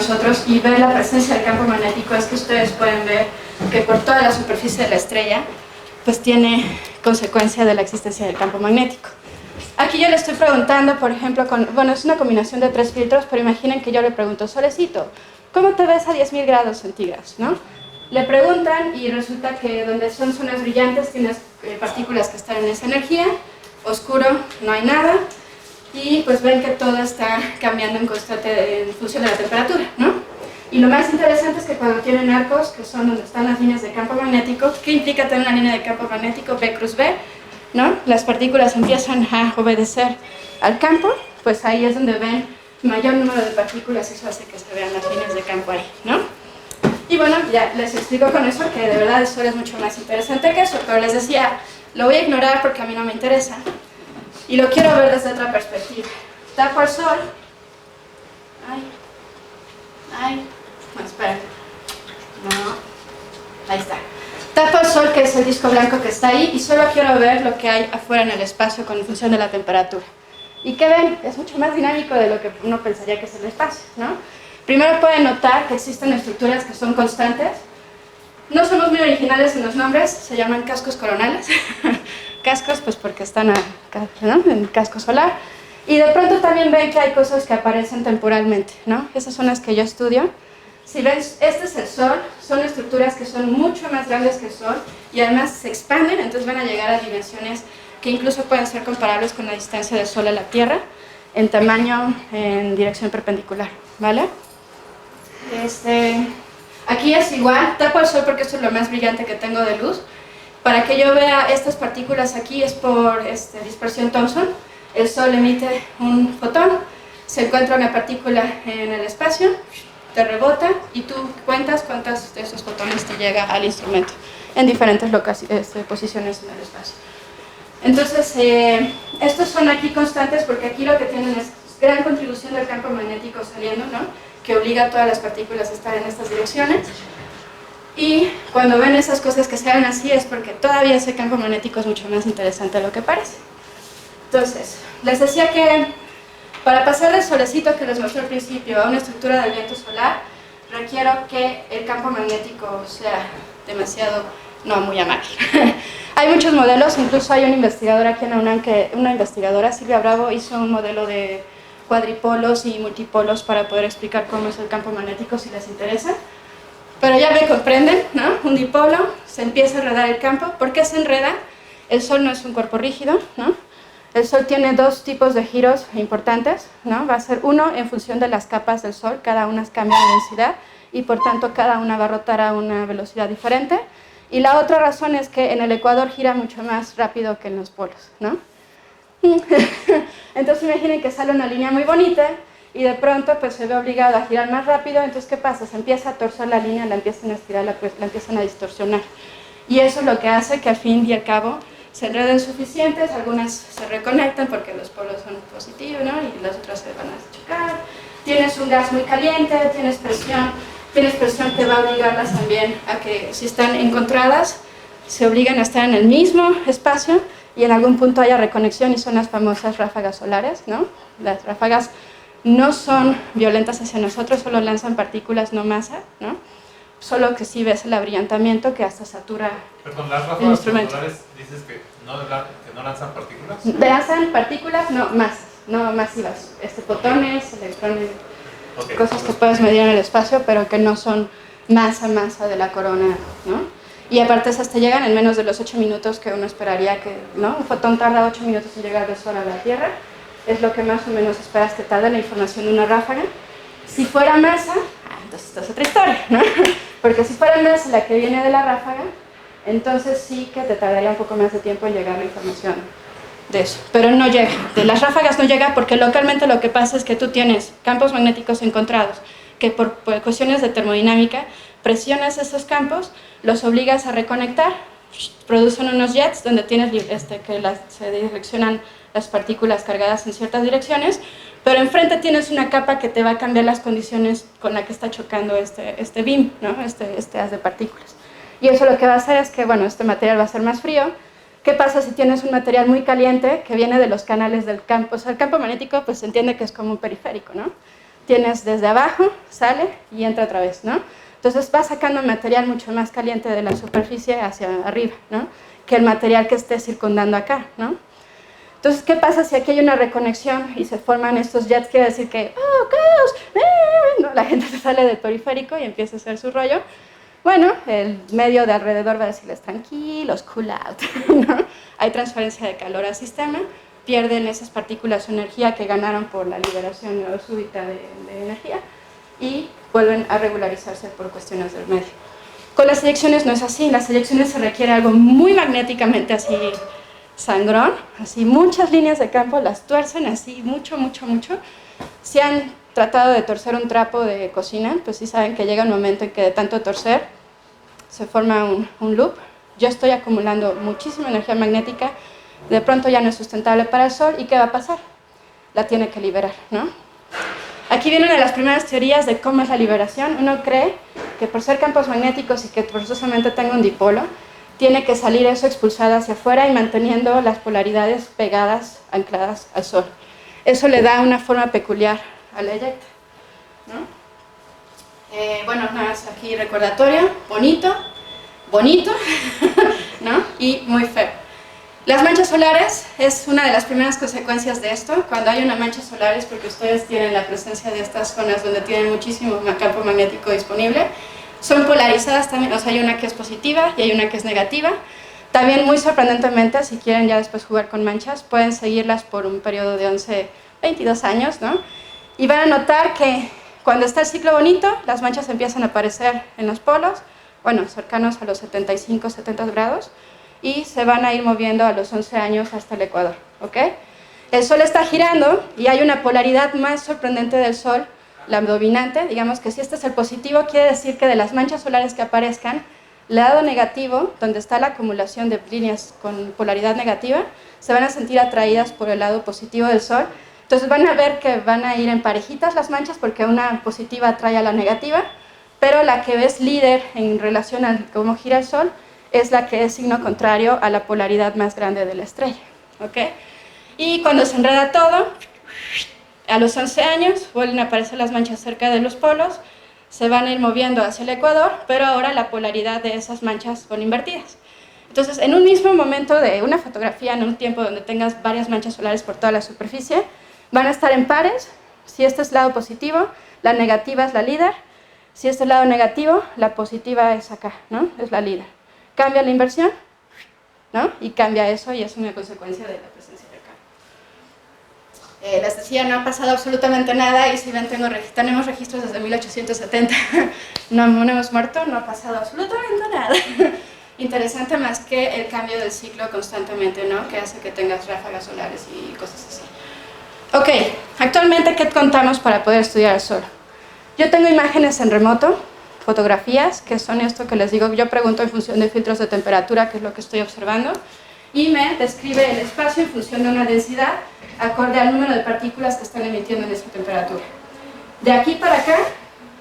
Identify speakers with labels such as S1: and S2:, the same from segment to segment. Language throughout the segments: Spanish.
S1: nosotros y ver la presencia del campo magnético es que ustedes pueden ver que por toda la superficie de la estrella pues tiene consecuencia de la existencia del campo magnético. Aquí yo le estoy preguntando, por ejemplo, bueno, es una combinación de 3 filtros, pero imaginen que yo le pregunto, Solecito, ¿cómo te ves a 10.000 grados centígrados? ¿No? Le preguntan y resulta que donde son zonas brillantes tienes partículas que están en esa energía, oscuro no hay nada, y pues ven que todo está cambiando en constante en función de la temperatura, ¿no? Y lo más interesante es que cuando tienen arcos, que son donde están las líneas de campo magnético, ¿qué implica tener una línea de campo magnético? B cruz B, ¿no? Las partículas empiezan a obedecer al campo, pues ahí es donde ven mayor número de partículas, eso hace que se vean las líneas de campo ahí, ¿no? Y bueno, ya les explico con eso que de verdad la historia es mucho más interesante que eso, pero les decía, lo voy a ignorar porque a mí no me interesa y lo quiero ver desde otra perspectiva. Tapo al sol, no, espera, no, ahí está. Tapo al sol, que es el disco blanco que está ahí, y solo quiero ver lo que hay afuera en el espacio con función de la temperatura. ¿Y qué ven? Es mucho más dinámico de lo que uno pensaría que es el espacio, ¿no? Primero pueden notar que existen estructuras que son constantes. No somos muy originales en los nombres, se llaman cascos coronales. Cascos, pues porque están ¿no? en casco solar. Y de pronto también ven que hay cosas que aparecen temporalmente, ¿no? Esas son las que yo estudio. Si ven, este es el Sol, son estructuras que son mucho más grandes que el Sol y además se expanden, entonces van a llegar a dimensiones que incluso pueden ser comparables con la distancia del Sol a la Tierra en tamaño, en dirección perpendicular, ¿vale? Aquí es igual, tapo el Sol porque esto es lo más brillante que tengo de luz. Para que yo vea estas partículas aquí es por dispersión Thomson. El Sol emite un fotón, se encuentra una partícula en el espacio, te rebota y tú cuentas cuántas de esos fotones te llega al instrumento en diferentes posiciones en el espacio. Entonces, estos son aquí constantes porque aquí lo que tienen es gran contribución del campo magnético saliendo, ¿no? Que obliga a todas las partículas a estar en estas direcciones. Y cuando ven esas cosas que se ven así es porque todavía ese campo magnético es mucho más interesante de lo que parece. Entonces, les decía que para pasar del solecito que les mostré al principio a una estructura del viento solar, requiero que el campo magnético sea demasiado, no muy amable. Hay muchos modelos, incluso hay un investigador aquí en la UNAM, una investigadora, Silvia Bravo, hizo un modelo de cuadripolos y multipolos para poder explicar cómo es el campo magnético si les interesa. Pero ya me comprenden, ¿no? Un dipolo, se empieza a enredar el campo. ¿Por qué se enreda? El Sol no es un cuerpo rígido, ¿no? El Sol tiene dos tipos de giros importantes, ¿no? Va a ser uno en función de las capas del Sol, cada una cambia de densidad y por tanto cada una va a rotar a una velocidad diferente. Y la otra razón es que en el ecuador gira mucho más rápido que en los polos, ¿no? Entonces imaginen que sale una línea muy bonita y de pronto pues se ve obligado a girar más rápido, entonces ¿qué pasa? Se empieza a torcer la línea, la empiezan a estirar, la empiezan a distorsionar. Y eso es lo que hace que al fin y al cabo se enreden suficientes, algunas se reconectan porque los polos son positivos, ¿no? Y las otras se van a chocar. Tienes un gas muy caliente, tienes presión que va a obligarlas también a que si están encontradas, se obligan a estar en el mismo espacio y en algún punto haya reconexión y son las famosas ráfagas solares, ¿no? Las ráfagas no son violentas hacia nosotros, solo lanzan partículas, no masa, ¿no? Solo que sí ves el abrillantamiento que hasta satura.
S2: Perdón, las ráfagas solares dices que no lanzan partículas.
S1: Lanzan partículas, no masas, no masivas, fotones, electrones, okay, cosas que puedes medir en el espacio, pero que no son masa de la corona, ¿no? Y aparte esas te llegan en menos de los 8 minutos que uno esperaría que, ¿no? Un fotón tarda 8 minutos en llegar del Sol a la Tierra, es lo que más o menos esperas que tarde la información de una ráfaga. Si fuera masa, entonces esta es otra historia, ¿no? Porque si fuera masa la que viene de la ráfaga, entonces sí que te tardaría un poco más de tiempo en llegar la información de eso. Pero no llega, de las ráfagas no llega porque localmente lo que pasa es que tú tienes campos magnéticos encontrados que por cuestiones de termodinámica presionas esos campos, los obligas a reconectar, producen unos jets donde tienes se direccionan las partículas cargadas en ciertas direcciones, pero enfrente tienes una capa que te va a cambiar las condiciones con la que está chocando este beam, ¿no? este haz de partículas. Y eso lo que va a hacer es que, bueno, este material va a ser más frío. ¿Qué pasa si tienes un material muy caliente que viene de los canales del campo? O sea, el campo magnético pues se entiende que es como un periférico, ¿no? tienes desde abajo, sale y entra otra vez, ¿no? Entonces va sacando material mucho más caliente de la superficie hacia arriba, ¿no? Que el material que esté circundando acá, ¿no? Entonces, ¿qué pasa si aquí hay una reconexión y se forman estos jets? Quiere decir que, ¡oh, caos! ¿No? La gente se sale del periférico y empieza a hacer su rollo. Bueno, el medio de alrededor va a decirles tranquilos, cool out, ¿no? Hay transferencia de calor al sistema, pierden esas partículas su energía que ganaron por la liberación súbita de energía y vuelven a regularizarse por cuestiones del medio. Con las eyecciones no es así, en las eyecciones se requiere algo muy magnéticamente así sangrón, así muchas líneas de campo las tuercen así mucho. Si han tratado de torcer un trapo de cocina, pues sí saben que llega un momento en que de tanto torcer se forma un loop. Yo estoy acumulando muchísima energía magnética, de pronto ya no es sustentable para el Sol, ¿y qué va a pasar? La tiene que liberar, ¿no? Aquí viene una de las primeras teorías de cómo es la liberación. Uno cree que por ser campos magnéticos y que forzosamente tenga un dipolo, tiene que salir eso expulsado hacia afuera y manteniendo las polaridades pegadas, ancladas al Sol. Eso le da una forma peculiar al eyecta, ¿no? Bueno, nada más aquí recordatorio, bonito, ¿no? Y muy feo. Las manchas solares es una de las primeras consecuencias de esto. Cuando hay una mancha solar es porque ustedes tienen la presencia de estas zonas donde tienen muchísimo campo magnético disponible. Son polarizadas también, o sea, hay una que es positiva y hay una que es negativa. También, muy sorprendentemente, si quieren ya después jugar con manchas, pueden seguirlas por un periodo de 11, 22 años, ¿no? Y van a notar que cuando está el ciclo bonito, las manchas empiezan a aparecer en los polos, bueno, cercanos a los 75, 70 grados, y se van a ir moviendo a los 11 años hasta el ecuador, ¿ok? El Sol está girando y hay una polaridad más sorprendente del Sol, la dominante. Digamos que si este es el positivo, quiere decir que de las manchas solares que aparezcan, el lado negativo, donde está la acumulación de líneas con polaridad negativa, se van a sentir atraídas por el lado positivo del Sol. Entonces van a ver que van a ir en parejitas las manchas porque una positiva atrae a la negativa, pero la que es líder en relación a cómo gira el Sol es la que es signo contrario a la polaridad más grande de la estrella, ¿ok? Y cuando se enreda todo, a los 11 años vuelven a aparecer las manchas cerca de los polos, se van a ir moviendo hacia el ecuador, pero ahora la polaridad de esas manchas son invertidas. Entonces, en un mismo momento de una fotografía, en un tiempo donde tengas varias manchas solares por toda la superficie, van a estar en pares. Si este es lado positivo, la negativa es la líder. Si este es lado negativo, la positiva es acá, ¿no? Es la líder. Cambia la inversión, ¿no? Y cambia eso y es una consecuencia de la presencia de acá. Les decía, no ha pasado absolutamente nada y si ven, tenemos registros desde 1870. No hemos muerto, no ha pasado absolutamente nada. Interesante más que el cambio del ciclo constantemente, ¿no? Que hace que tengas ráfagas solares y cosas así. Ok, actualmente, ¿qué contamos para poder estudiar el Sol? Yo tengo imágenes en remoto, fotografías, que son esto que les digo, yo pregunto en función de filtros de temperatura, que es lo que estoy observando, y me describe el espacio en función de una densidad acorde al número de partículas que están emitiendo en esa temperatura. De aquí para acá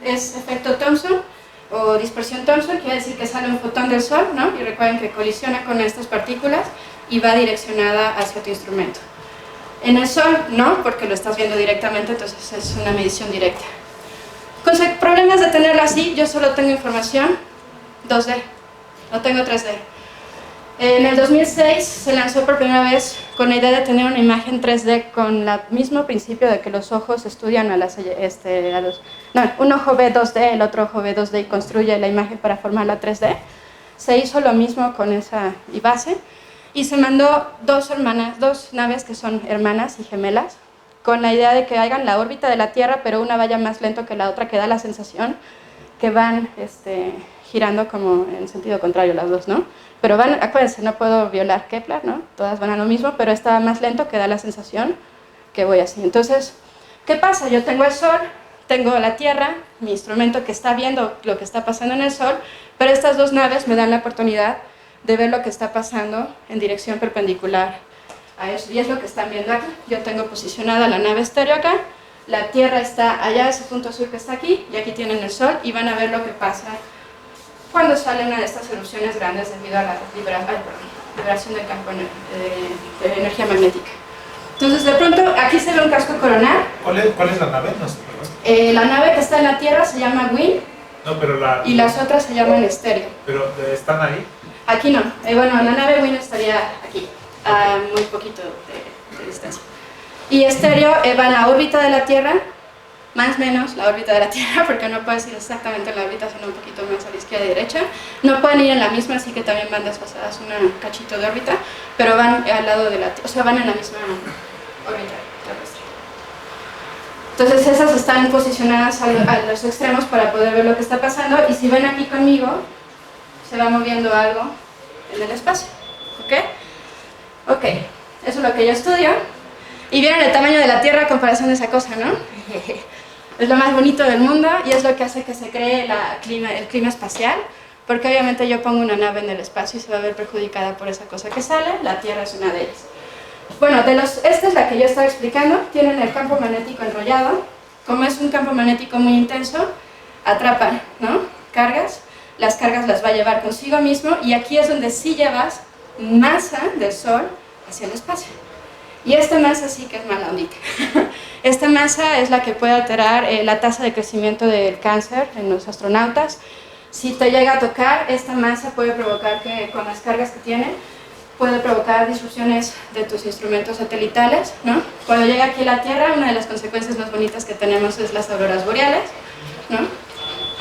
S1: es efecto Thomson o dispersión Thomson, quiere decir que sale un fotón del Sol, ¿no? Y recuerden que colisiona con estas partículas y va direccionada hacia tu instrumento. En el Sol no, porque lo estás viendo directamente, entonces es una medición directa. Con problemas de tenerlo así, yo solo tengo información 2D, no tengo 3D. En el 2006 se lanzó por primera vez con la idea de tener una imagen 3D con el mismo principio de que los ojos estudian un ojo ve 2D, el otro ojo ve 2D y construye la imagen para formar la 3D. Se hizo lo mismo con esa base y se mandó dos naves que son hermanas y gemelas, con la idea de que hagan la órbita de la Tierra, pero una vaya más lento que la otra, que da la sensación que van girando como en sentido contrario las dos, ¿no? Pero van, acuérdense, no puedo violar Kepler, ¿no? Todas van a lo mismo, pero esta va más lento, que da la sensación que voy así. Entonces, ¿qué pasa? Yo tengo el Sol, tengo la Tierra, mi instrumento que está viendo lo que está pasando en el Sol, pero estas dos naves me dan la oportunidad de ver lo que está pasando en dirección perpendicular a eso, y es lo que están viendo aquí. Yo tengo posicionada la nave estéreo acá, la Tierra está allá, ese punto azul que está aquí, y aquí tienen el Sol, y van a ver lo que pasa cuando sale una de estas erupciones grandes debido a la liberación del campo de energía magnética. Entonces, de pronto, aquí se ve un casco coronal.
S2: ¿Cuál es la nave? No sé, perdón.
S1: La nave que está en la Tierra se llama WIN,
S2: no, pero
S1: y las otras se llaman estéreo.
S2: ¿Pero están ahí?
S1: Aquí no. Bueno, la nave WIN estaría aquí, a muy poquito de distancia. Y estéreo va en la órbita de la Tierra, más o menos la órbita de la Tierra, porque no puedes ir exactamente en la órbita, sino un poquito más a la izquierda y derecha. No pueden ir en la misma, así que también van desfasadas un cachito de órbita, pero van al lado de la Tierra, o sea, van en la misma órbita terrestre. Entonces esas están posicionadas a los extremos para poder ver lo que está pasando, y si ven aquí conmigo, se va moviendo algo en el espacio, ¿ok? Ok, eso es lo que yo estudio. Y vieron el tamaño de la Tierra a comparación de esa cosa, ¿no? Es lo más bonito del mundo y es lo que hace que se cree el clima espacial, porque obviamente yo pongo una nave en el espacio y se va a ver perjudicada por esa cosa que sale. La Tierra es una de ellas. Bueno, esta es la que yo estaba explicando. Tienen el campo magnético enrollado. Como es un campo magnético muy intenso, atrapan, ¿no?, cargas. Las cargas las va a llevar consigo mismo, y aquí es donde sí llevas masa del Sol hacia el espacio. Y esta masa sí que es mala ondita. Esta masa es la que puede alterar la tasa de crecimiento del cáncer en los astronautas. Si te llega a tocar, esta masa puede provocar que, con las cargas que tiene, puede provocar disrupciones de tus instrumentos satelitales, ¿no? Cuando llega aquí a la Tierra, una de las consecuencias más bonitas que tenemos es las auroras boreales, ¿no?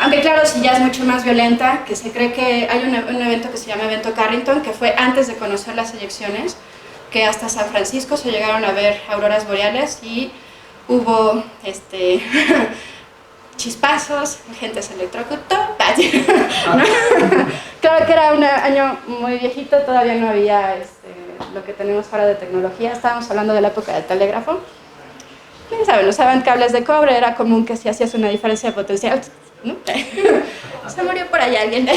S1: Aunque claro, si ya es mucho más violenta, que se cree que hay un evento que se llama Evento Carrington, que fue antes de conocer las eyecciones, que hasta San Francisco se llegaron a ver auroras boreales y hubo chispazos, gente se electrocutó, ¿no? Claro que era un año muy viejito, todavía no había lo que tenemos ahora de tecnología. Estábamos hablando de la época del telégrafo. ¿Quién sabe? Usaban cables de cobre, era común que si hacías una diferencia potencial, ¿no? Se murió por ahí alguien,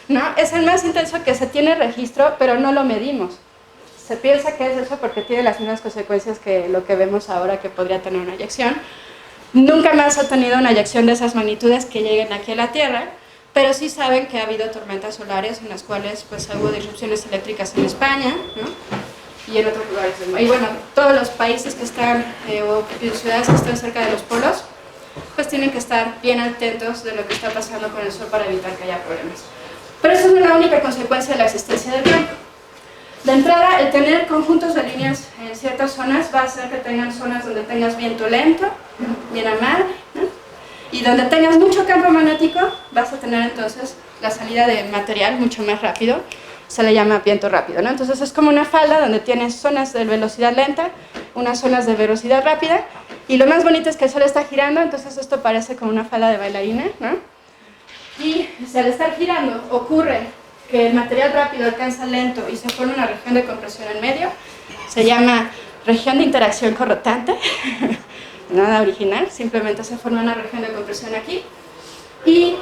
S1: ¿no? Es el más intenso que se tiene registro, pero no lo medimos. Se piensa que es eso porque tiene las mismas consecuencias que lo que vemos ahora que podría tener una eyección. Nunca más ha tenido una eyección de esas magnitudes que lleguen aquí a la Tierra, pero sí saben que ha habido tormentas solares en las cuales pues hubo disrupciones eléctricas en España, ¿no?, y en otros lugares del mundo. Y bueno, todos los países que están, o ciudades que están cerca de los polos, pues tienen que estar bien atentos de lo que está pasando con el Sol para evitar que haya problemas. Pero esa no es la única consecuencia de la existencia del campo. De entrada, el tener conjuntos de líneas en ciertas zonas va a hacer que tengan zonas donde tengas viento lento, bien amable, ¿no?, y donde tengas mucho campo magnético, vas a tener entonces la salida de material mucho más rápido. Se le llama viento rápido, ¿no? Entonces es como una falda donde tienes zonas de velocidad lenta, unas zonas de velocidad rápida, y lo más bonito es que el Sol está girando, entonces esto parece como una falda de bailarina, ¿no? Y si al estar girando ocurre que el material rápido alcanza lento y se forma una región de compresión en medio, se llama región de interacción corrotante, nada original, simplemente se forma una región de compresión aquí, y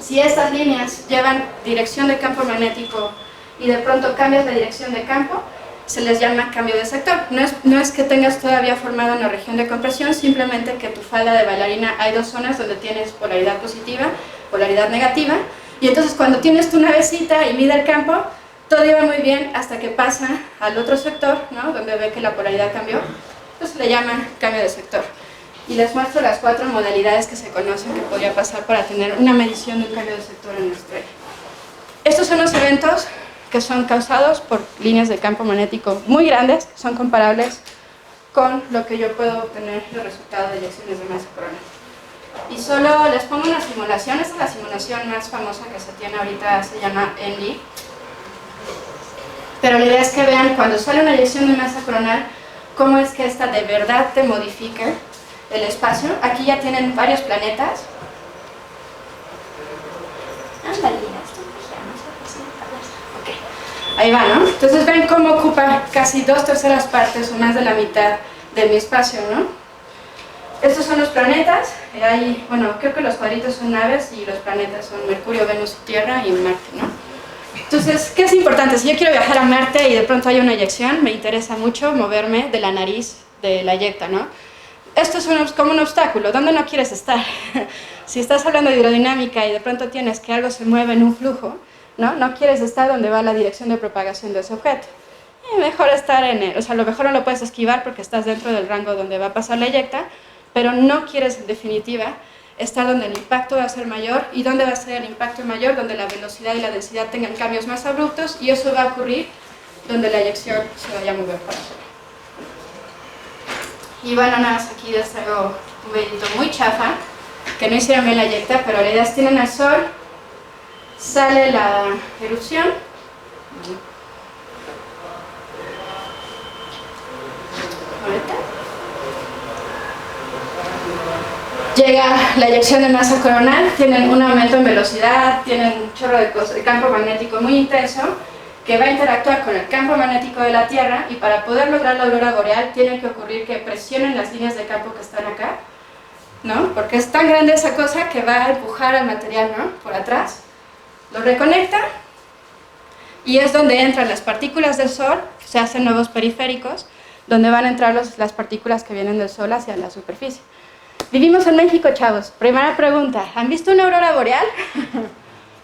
S1: si estas líneas llevan dirección de campo magnético y de pronto cambias la dirección de campo, se les llama cambio de sector. No es que tengas todavía formada una región de compresión, simplemente que tu falda de bailarina hay dos zonas donde tienes polaridad positiva, polaridad negativa, y entonces cuando tienes tu navecita y mide el campo, todo iba muy bien hasta que pasa al otro sector, ¿no?, donde ve que la polaridad cambió, entonces le llaman cambio de sector. Y les muestro las 4 modalidades que se conocen que podría pasar para tener una medición de un cambio de sector en una estrella. Estos son los eventos que son causados por líneas de campo magnético muy grandes, que son comparables con lo que yo puedo obtener de resultado de eyecciones de masa coronal. Y solo les pongo una simulación. Esta es la simulación más famosa que se tiene ahorita, se llama ENLI. Pero la idea es que vean cuando sale una eyección de masa coronal, cómo es que esta de verdad te modifica el espacio. Aquí ya tienen varios planetas. Ahí va, ¿no? Entonces ven cómo ocupa casi 2/3 partes o más de la mitad de mi espacio, ¿no? Estos son los planetas. Bueno, creo que los cuadritos son naves y los planetas son Mercurio, Venus y Tierra y Marte, ¿no? Entonces, ¿qué es importante? Si yo quiero viajar a Marte y de pronto hay una eyección, me interesa mucho moverme de la nariz de la eyecta, ¿no? Esto es como un obstáculo. ¿Dónde no quieres estar? Si estás hablando de hidrodinámica y de pronto tienes que algo se mueve en un flujo, ¿no quieres estar donde va la dirección de propagación de ese objeto. Mejor estar o sea, a lo mejor no lo puedes esquivar porque estás dentro del rango donde va a pasar la eyecta, pero no quieres en definitiva estar donde el impacto va a ser mayor. ¿Y dónde va a ser el impacto mayor? Donde la velocidad y la densidad tengan cambios más abruptos, y eso va a ocurrir donde la eyección se vaya a mover para afuera. Y bueno, nada más aquí les traigo un videito muy chafa, que no hicieron bien la eyecta, pero la idea es: tienen al sol, sale la erupción, llega la eyección de masa coronal, tienen un aumento en velocidad, tienen un chorro de cosas, el campo magnético muy intenso, que va a interactuar con el campo magnético de la Tierra, y para poder lograr la aurora boreal tiene que ocurrir que presionen las líneas de campo que están acá, ¿no? Porque es tan grande esa cosa que va a empujar al material, ¿no?, por atrás, lo reconecta, y es donde entran las partículas del Sol, se hacen nuevos periféricos, donde van a entrar las partículas que vienen del Sol hacia la superficie. Vivimos en México, chavos. Primera pregunta, ¿han visto una aurora boreal?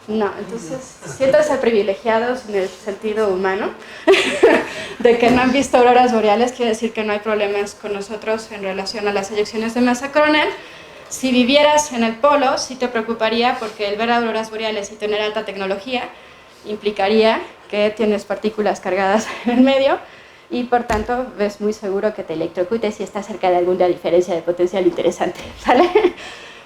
S1: No, entonces siéntanse privilegiados en el sentido humano de que no han visto auroras boreales. Quiere decir que no hay problemas con nosotros en relación a las eyecciones de masa coronal. Si vivieras en el polo, sí te preocuparía, porque el ver auroras boreales y tener alta tecnología implicaría que tienes partículas cargadas en el medio, y por tanto ves muy seguro que te electrocutes si estás cerca de alguna diferencia de potencial interesante, ¿sale?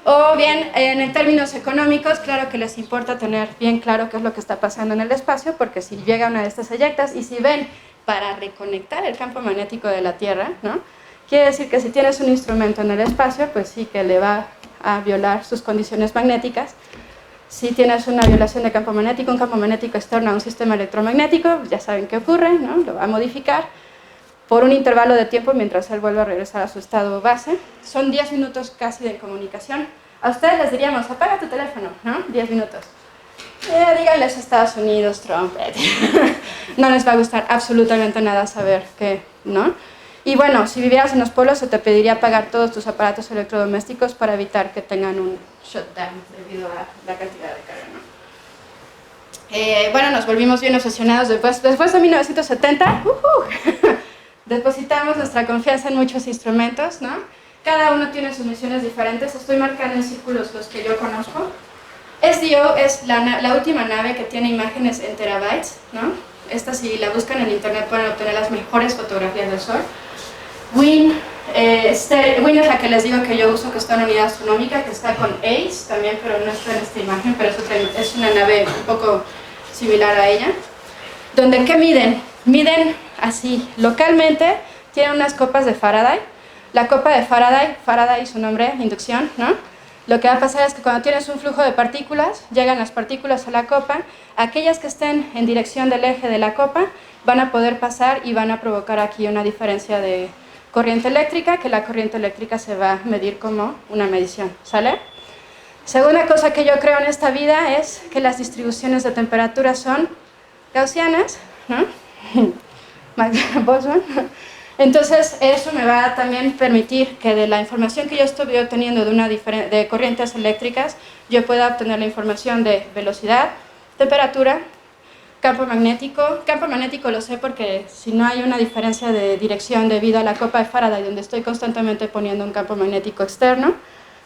S1: O bien, en términos económicos, claro que les importa tener bien claro qué es lo que está pasando en el espacio, porque si llega una de estas eyectas, y si ven para reconectar el campo magnético de la Tierra, ¿no?, quiere decir que si tienes un instrumento en el espacio, pues sí que le va a violar sus condiciones magnéticas. Si tienes una violación de campo magnético, un campo magnético externo a un sistema electromagnético, ya saben qué ocurre, ¿no?, lo va a modificar por un intervalo de tiempo mientras él vuelve a regresar a su estado base. Son 10 minutos casi de comunicación. A ustedes les diríamos: apaga tu teléfono, ¿no? 10 minutos. Díganles a Estados Unidos, Trump. No les va a gustar absolutamente nada saber que, ¿no? Y bueno, si vivieras en los polos, se te pediría apagar todos tus aparatos electrodomésticos para evitar que tengan un shutdown debido a la cantidad de carga, ¿no? Bueno, nos volvimos bien obsesionados después de 1970. Depositamos nuestra confianza en muchos instrumentos, ¿no? Cada uno tiene sus misiones diferentes. Estoy marcando en círculos los que yo conozco. SDO es la última nave que tiene imágenes en terabytes, ¿no? Esta, si la buscan en internet, pueden obtener las mejores fotografías del Sol. WIN es la que les digo que yo uso, que está en unidad astronómica, que está con ACE también, pero no está en esta imagen, pero es una nave un poco similar a ella. ¿Donde qué miden? Miden así, localmente, tienen unas copas de Faraday. La copa de Faraday, su nombre, inducción, ¿no? Lo que va a pasar es que cuando tienes un flujo de partículas, llegan las partículas a la copa, aquellas que estén en dirección del eje de la copa van a poder pasar y van a provocar aquí una diferencia de corriente eléctrica, que la corriente eléctrica se va a medir como una medición, ¿sale? Segunda cosa que yo creo en esta vida es que las distribuciones de temperatura son gaussianas, ¿no? Boltzmann. Entonces eso me va a también permitir que de la información que yo estoy obteniendo de corrientes eléctricas, yo pueda obtener la información de velocidad, temperatura, campo magnético. Campo magnético lo sé porque si no hay una diferencia de dirección debido a la copa de Faraday, donde estoy constantemente poniendo un campo magnético externo,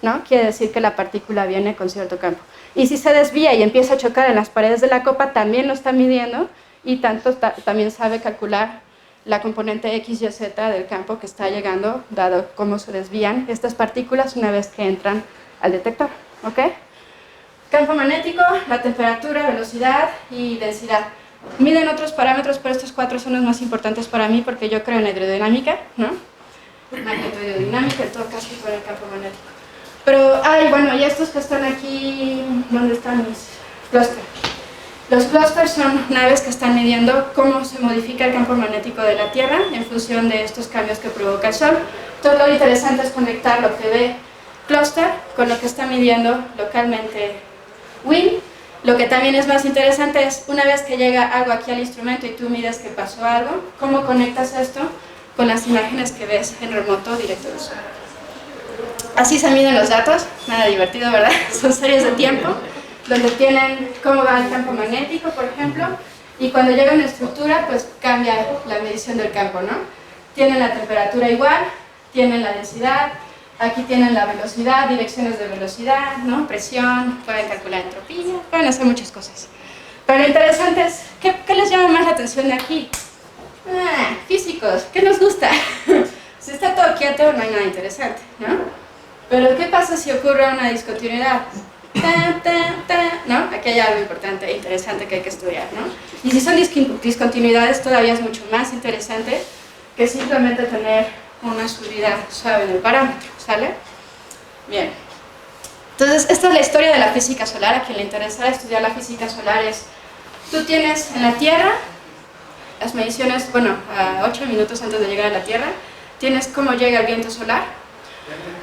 S1: ¿no?, quiere decir que la partícula viene con cierto campo. Y si se desvía y empieza a chocar en las paredes de la copa, también lo está midiendo, y también sabe calcular la componente X, Y, Z del campo que está llegando, dado cómo se desvían estas partículas una vez que entran al detector, ¿ok? Campo magnético, la temperatura, velocidad y densidad. Miden otros parámetros, pero estos 4 son los más importantes para mí porque yo creo en la hidrodinámica, ¿no? Magnetohidrodinámica, en todo caso, con el campo magnético. Pero, bueno, y estos que están aquí, ¿dónde están mis clústeres? Los clústeres son naves que están midiendo cómo se modifica el campo magnético de la Tierra en función de estos cambios que provoca el Sol. Todo lo interesante es conectar lo que ve clúster con lo que está midiendo localmente WIN. Lo que también es más interesante es, una vez que llega algo aquí al instrumento y tú mides que pasó algo, ¿cómo conectas esto con las imágenes que ves en remoto directo del Sol? Así se miden los datos, nada divertido, ¿verdad? Son series de tiempo, donde tienen cómo va el campo magnético, por ejemplo, y cuando llega una estructura, pues cambia la medición del campo, ¿no? Tienen la temperatura igual, tienen la densidad, Aquí tienen la velocidad, direcciones de velocidad, ¿no? Presión, pueden calcular entropía, pueden hacer muchas cosas. Pero lo interesante es, ¿qué les llama más la atención de aquí? Físicos, ¿qué nos gusta? Si está todo quieto, no hay nada interesante, ¿no? Pero ¿qué pasa si ocurre una discontinuidad? ¿No? Aquí hay algo importante e interesante que hay que estudiar, ¿no? Y si son discontinuidades, todavía es mucho más interesante que simplemente tener una subida suave en el parámetro, ¿sale? Bien. Entonces, esta es la historia de la física solar. A quien le interesa estudiar la física solar es, tú tienes en la Tierra las mediciones, bueno, a 8 minutos antes de llegar a la Tierra, tienes cómo llega el viento solar.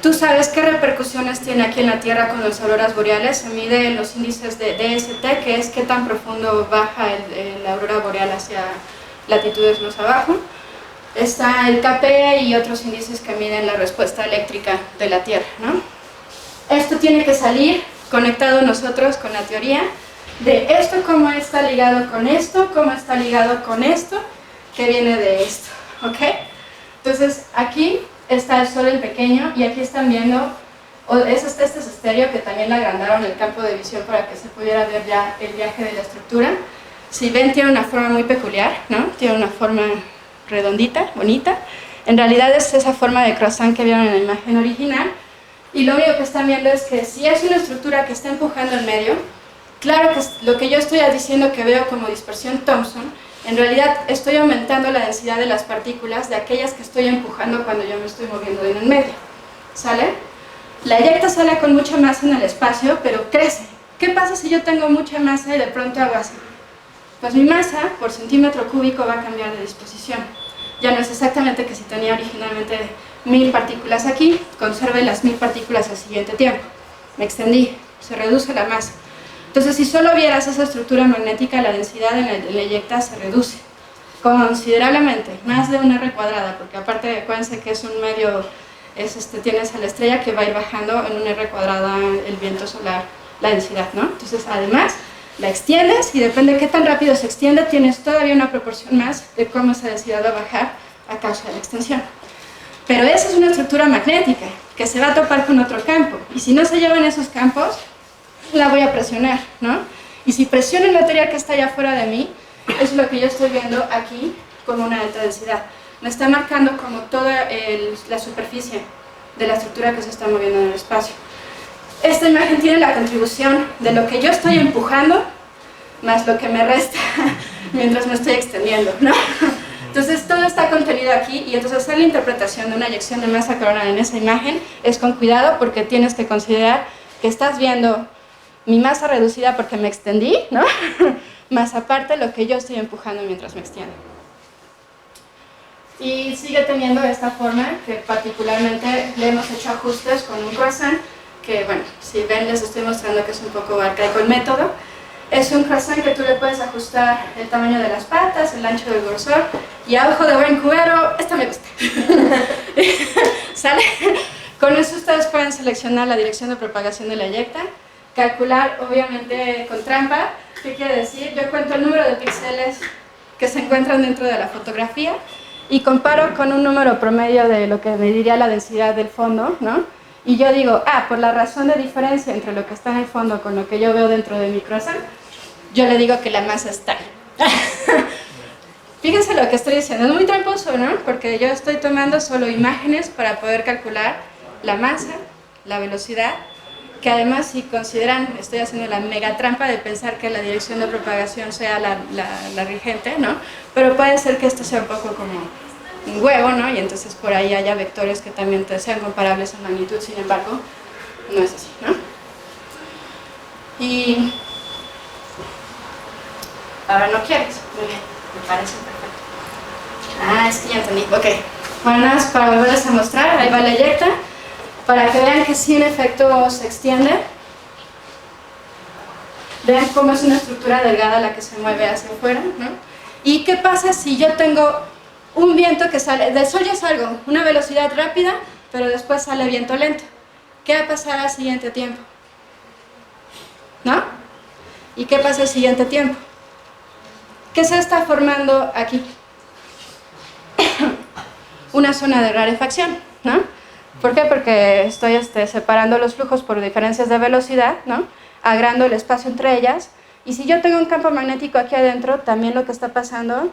S1: Tú sabes qué repercusiones tiene aquí en la Tierra con las auroras boreales. Se mide los índices de DST, que es qué tan profundo baja la aurora boreal hacia latitudes más abajo. Está el KP y otros índices que miden la respuesta eléctrica de la Tierra, ¿no? Esto tiene que salir conectado nosotros con la teoría de esto, cómo está ligado con esto, cómo está ligado con esto, que viene de esto, ¿ok? Entonces, aquí está el Sol en pequeño y aquí están viendo, este es estéreo, que también le agrandaron el campo de visión para que se pudiera ver ya el viaje de la estructura. Si ven, tiene una forma muy peculiar, ¿no? Tiene una forma redondita, bonita. En realidad es esa forma de croissant que vieron en la imagen original, y lo único que están viendo es que si es una estructura que está empujando en medio, claro que lo que yo estoy diciendo que veo como dispersión Thomson, en realidad estoy aumentando la densidad de las partículas de aquellas que estoy empujando cuando yo me estoy moviendo en el medio, ¿sale? La eyecta sale con mucha masa en el espacio, pero crece. ¿Qué pasa si yo tengo mucha masa y de pronto hago así? Pues mi masa por centímetro cúbico va a cambiar de disposición. Ya no es exactamente que si tenía originalmente 1000 partículas aquí, conserve las 1000 partículas al siguiente tiempo. Me extendí, se reduce la masa. Entonces, si solo vieras esa estructura magnética, la densidad en la eyecta se reduce considerablemente, más de un R cuadrada, porque aparte acuérdense que es un medio, tienes a la estrella que va a ir bajando en un R cuadrada el viento solar, la densidad, ¿no? Entonces, además, la extiendes y depende de qué tan rápido se extiende, tienes todavía una proporción más de cómo esa densidad va a bajar a causa de la extensión. Pero esa es una estructura magnética que se va a topar con otro campo, y si no se llevan esos campos, la voy a presionar, ¿no? Y si presiono el material que está allá afuera de mí, es lo que yo estoy viendo aquí con una alta densidad. Me está marcando como toda la superficie de la estructura que se está moviendo en el espacio. Esta imagen tiene la contribución de lo que yo estoy empujando más lo que me resta mientras me estoy extendiendo, ¿no? Entonces todo está contenido aquí, y entonces hacer la interpretación de una eyección de masa coronal en esa imagen es con cuidado, porque tienes que considerar que estás viendo mi masa reducida porque me extendí, ¿no? Más aparte lo que yo estoy empujando mientras me extiendo. Y sigue teniendo esta forma, que particularmente le hemos hecho ajustes con un croissant, que bueno, si ven les estoy mostrando que es un poco arcaico el método. Es un croissant que tú le puedes ajustar el tamaño de las patas, el ancho del grosor, y a ojo de buen cubero, esta me gusta. ¿Sale? Con eso ustedes pueden seleccionar la dirección de propagación de la eyecta, calcular obviamente con trampa. ¿Qué quiere decir? Yo cuento el número de píxeles que se encuentran dentro de la fotografía y comparo con un número promedio de lo que me diría la densidad del fondo, ¿no? Y yo digo, por la razón de diferencia entre lo que está en el fondo con lo que yo veo dentro de mi croissant, yo le digo que la masa es tal. Fíjense lo que estoy diciendo, es muy tramposo, ¿no? Porque yo estoy tomando solo imágenes para poder calcular la masa, la velocidad, que además, si consideran, estoy haciendo la mega trampa de pensar que la dirección de propagación sea la rigente, ¿no? Pero puede ser que esto sea un poco como un huevo, ¿no? Y entonces por ahí haya vectores que también sean comparables en magnitud, sin embargo, no es así, ¿no? Y ahora no quieres, muy bien, me parece perfecto. Es que ya entendí, ok. Bueno, para volverles a mostrar, ahí va la eyecta, para que vean que sí en efecto se extiende. Vean cómo es una estructura delgada la que se mueve hacia afuera, ¿no? ¿Y qué pasa si yo tengo un viento que sale, del Sol yo salgo, una velocidad rápida, pero después sale viento lento? ¿Qué va a pasar al siguiente tiempo? ¿No? ¿Y qué pasa al siguiente tiempo? ¿Qué se está formando aquí? Una zona de rarefacción, ¿no? ¿Por qué? Porque estoy separando los flujos por diferencias de velocidad, ¿no? Agrando el espacio entre ellas. Y si yo tengo un campo magnético aquí adentro, también lo que está pasando,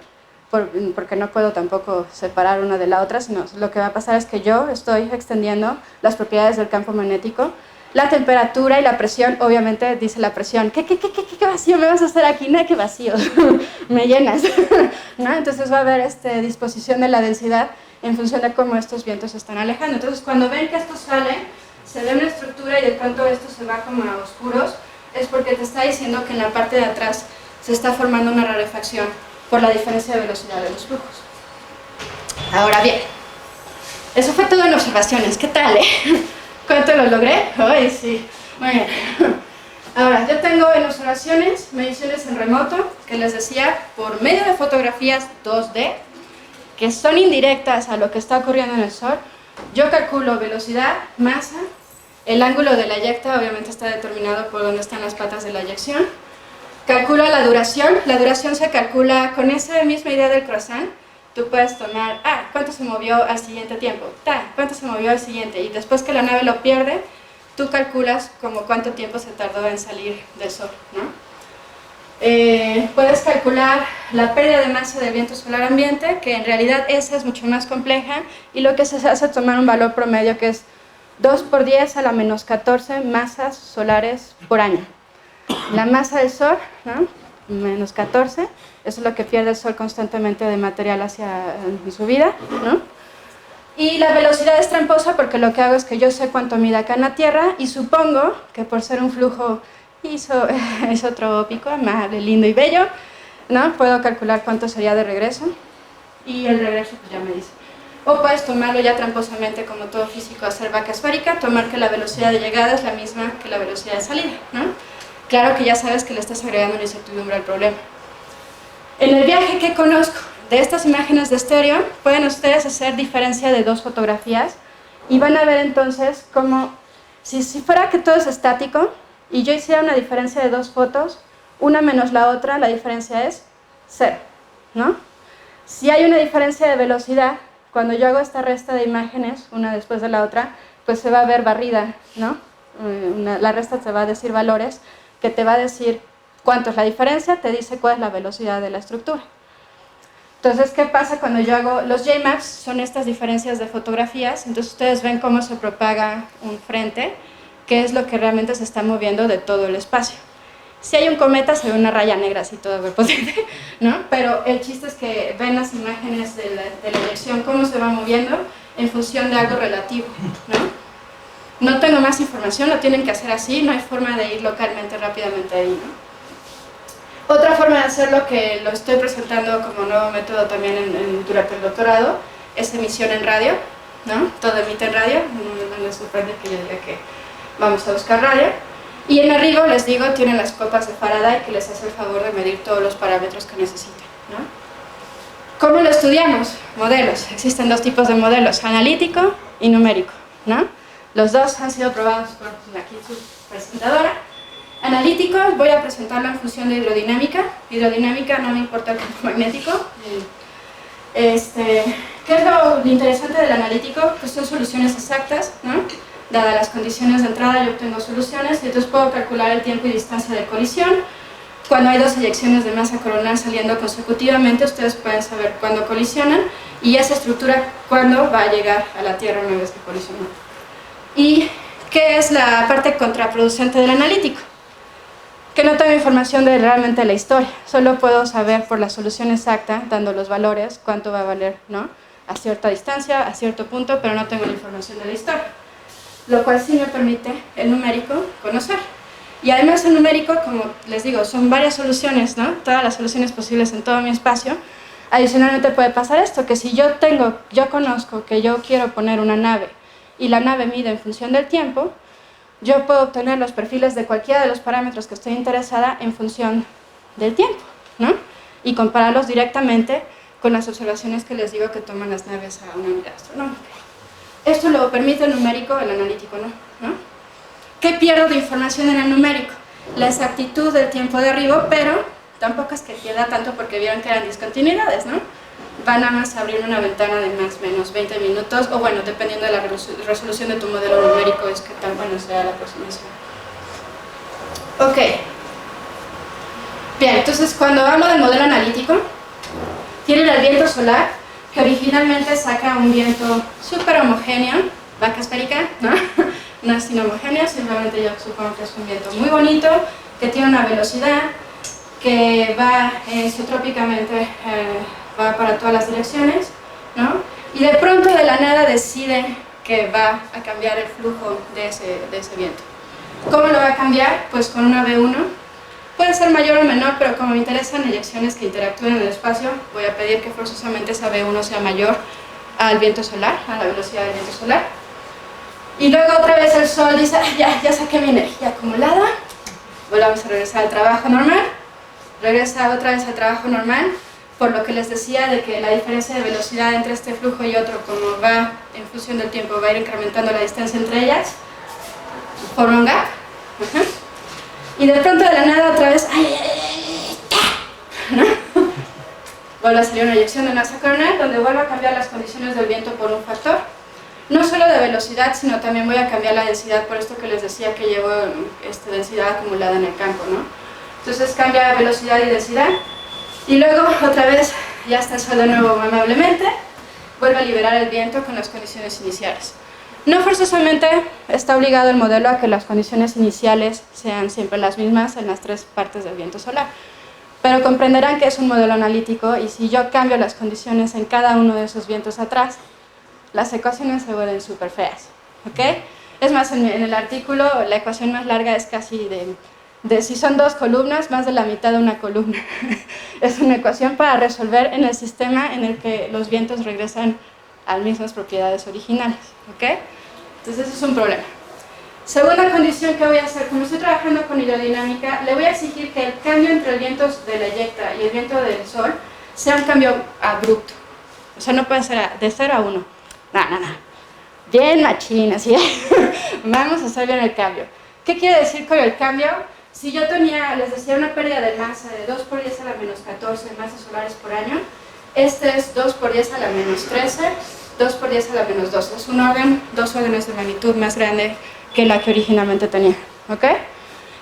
S1: porque no puedo tampoco separar una de la otra, sino lo que va a pasar es que yo estoy extendiendo las propiedades del campo magnético. La temperatura y la presión, obviamente dice la presión, ¿qué vacío me vas a hacer aquí? No, qué vacío, me llenas, ¿no? Entonces va a haber disposición de la densidad en función de cómo estos vientos se están alejando. Entonces cuando ven que esto sale, se ve una estructura y de pronto esto se va como a oscuros, es porque te está diciendo que en la parte de atrás se está formando una rarefacción por la diferencia de velocidad de los flujos. Ahora bien, eso fue todo en observaciones, ¿qué tal, ¿Cuánto lo logré? ¡Ay, sí! Muy bien. Ahora, yo tengo en observaciones, mediciones en remoto, que les decía, por medio de fotografías 2D, que son indirectas a lo que está ocurriendo en el Sol. Yo calculo velocidad, masa, el ángulo de la eyecta, obviamente está determinado por dónde están las patas de la eyección. Calculo la duración se calcula con esa misma idea del croissant. Tú puedes tomar, ¿cuánto se movió al siguiente tiempo? ¿Cuánto se movió al siguiente? Y después que la nave lo pierde, tú calculas como cuánto tiempo se tardó en salir del Sol, ¿no? Puedes calcular la pérdida de masa del viento solar ambiente, que en realidad esa es mucho más compleja, y lo que se hace es tomar un valor promedio que es 2 por 10 a la menos 14 masas solares por año. La masa del Sol, ¿no? Menos 14, eso es lo que pierde el Sol constantemente de material en su vida, ¿no? Y la velocidad es tramposa porque lo que hago es que yo sé cuánto mide acá en la Tierra y supongo que por ser un flujo isotrópico, amable, lindo y bello, ¿no? Puedo calcular cuánto sería de regreso y el regreso pues ya me dice. O puedes tomarlo ya tramposamente como todo físico, hacer vaca esférica, tomar que la velocidad de llegada es la misma que la velocidad de salida, ¿no? Claro que ya sabes que le estás agregando una incertidumbre al problema. En el viaje que conozco de estas imágenes de estéreo, pueden ustedes hacer diferencia de dos fotografías y van a ver entonces como si fuera que todo es estático y yo hiciera una diferencia de dos fotos, una menos la otra, la diferencia es 0, ¿no? Si hay una diferencia de velocidad, cuando yo hago esta resta de imágenes, una después de la otra, pues se va a ver barrida, ¿no? La resta te va a decir valores, que te va a decir cuánto es la diferencia, te dice cuál es la velocidad de la estructura. Entonces, ¿qué pasa cuando yo hago los JMAPs? Son estas diferencias de fotografías, entonces ustedes ven cómo se propaga un frente, que es lo que realmente se está moviendo de todo el espacio. Si hay un cometa, se ve una raya negra así todo potente, ¿no? Pero el chiste es que ven las imágenes de la eyección, cómo se va moviendo en función de algo relativo, ¿no? No tengo más información, lo tienen que hacer así, no hay forma de ir localmente rápidamente ahí, ¿no? Otra forma de hacerlo, que lo estoy presentando como nuevo método también durante el doctorado, es emisión en radio, ¿no? Todo emite en radio, no les sorprende que yo diga que vamos a buscar radio. Y en arriba, les digo, tienen las copas de Faraday que les hace el favor de medir todos los parámetros que necesiten, ¿no? ¿Cómo lo estudiamos? Modelos. Existen dos tipos de modelos, analítico y numérico, ¿no? Los dos han sido probados por aquí su presentadora. Analítico, voy a presentarlo en función de hidrodinámica. Hidrodinámica, no me importa el campo magnético. ¿Qué es lo interesante del analítico? Pues son soluciones exactas, ¿no? Dadas las condiciones de entrada, yo obtengo soluciones y entonces puedo calcular el tiempo y distancia de colisión. Cuando hay dos eyecciones de masa coronal saliendo consecutivamente, ustedes pueden saber cuándo colisionan y esa estructura cuándo va a llegar a la Tierra una vez que colisionó. ¿Y qué es la parte contraproducente del analítico? Que no tengo información de realmente la historia, solo puedo saber por la solución exacta, dando los valores, cuánto va a valer, ¿no? A cierta distancia, a cierto punto, pero no tengo la información de la historia. Lo cual sí me permite el numérico conocer. Y además el numérico, como les digo, son varias soluciones, ¿no? Todas las soluciones posibles en todo mi espacio. Adicionalmente puede pasar esto, que si yo conozco que yo quiero poner una nave y la nave mide en función del tiempo, yo puedo obtener los perfiles de cualquiera de los parámetros que estoy interesada en función del tiempo, ¿no? Y compararlos directamente con las observaciones que les digo que toman las naves a una unidad astronómica. Esto lo permite el numérico, el analítico no, ¿no? ¿Qué pierdo de información en el numérico? La exactitud del tiempo de arribo, pero tampoco es que pierda tanto porque vieron que eran discontinuidades, ¿no? van a más abrir una ventana de más o menos 20 minutos, o bueno, dependiendo de la resolución de tu modelo numérico, es que tan bueno sea la aproximación. Ok. Bien, entonces cuando hablo del modelo analítico, tienen el viento solar, que originalmente saca un viento súper homogéneo, vaca esférica, ¿no? No es inhomogéneo, simplemente yo supongo que es un viento muy bonito, que tiene una velocidad, que va isotrópicamente, va para todas las direcciones, ¿no? Y de pronto de la nada decide que va a cambiar el flujo de ese viento. ¿Cómo lo va a cambiar? Pues con una V1. Puede ser mayor o menor, pero como me interesan eyecciones que interactúen en el espacio, voy a pedir que forzosamente esa V1 sea mayor al viento solar, a la velocidad del viento solar. Y luego otra vez el Sol dice, ya saqué mi energía acumulada, volvamos a regresar al trabajo normal, regresa otra vez al trabajo normal, por lo que les decía de que la diferencia de velocidad entre este flujo y otro, como va en función del tiempo, va a ir incrementando la distancia entre ellas, forma un gap. Y de pronto de la nada otra vez, ¿no? Vuelve a salir una eyección de masa coronal, donde vuelvo a cambiar las condiciones del viento por un factor. No solo de velocidad, sino también voy a cambiar la densidad, por esto que les decía que llevo densidad acumulada en el campo, ¿no? Entonces cambia velocidad y densidad, y luego otra vez ya está el Sol de nuevo amablemente, vuelve a liberar el viento con las condiciones iniciales. No forzosamente está obligado el modelo a que las condiciones iniciales sean siempre las mismas en las tres partes del viento solar, pero comprenderán que es un modelo analítico y si yo cambio las condiciones en cada uno de esos vientos atrás, las ecuaciones se vuelven súper feas, ¿ok? Es más, en el artículo la ecuación más larga es casi de si son dos columnas, más de la mitad de una columna. Es una ecuación para resolver en el sistema en el que los vientos regresan a las mismas propiedades originales, ¿ok? Entonces ese es un problema. Segunda condición que voy a hacer, como estoy trabajando con hidrodinámica, le voy a exigir que el cambio entre el viento de la eyecta y el viento del Sol sea un cambio abrupto. O sea, no puede ser de 0 a 1. No. Bien machín, así. Vamos a hacer bien el cambio. ¿Qué quiere decir con el cambio? Si yo tenía, les decía, una pérdida de masa de 2 por 10 a la menos 14 masas solares por año, este es 2 por 10 a la menos 13, 2 por 10 a la menos 12. Es un orden, 2 órdenes de magnitud más grande que la que originalmente tenía, ¿ok?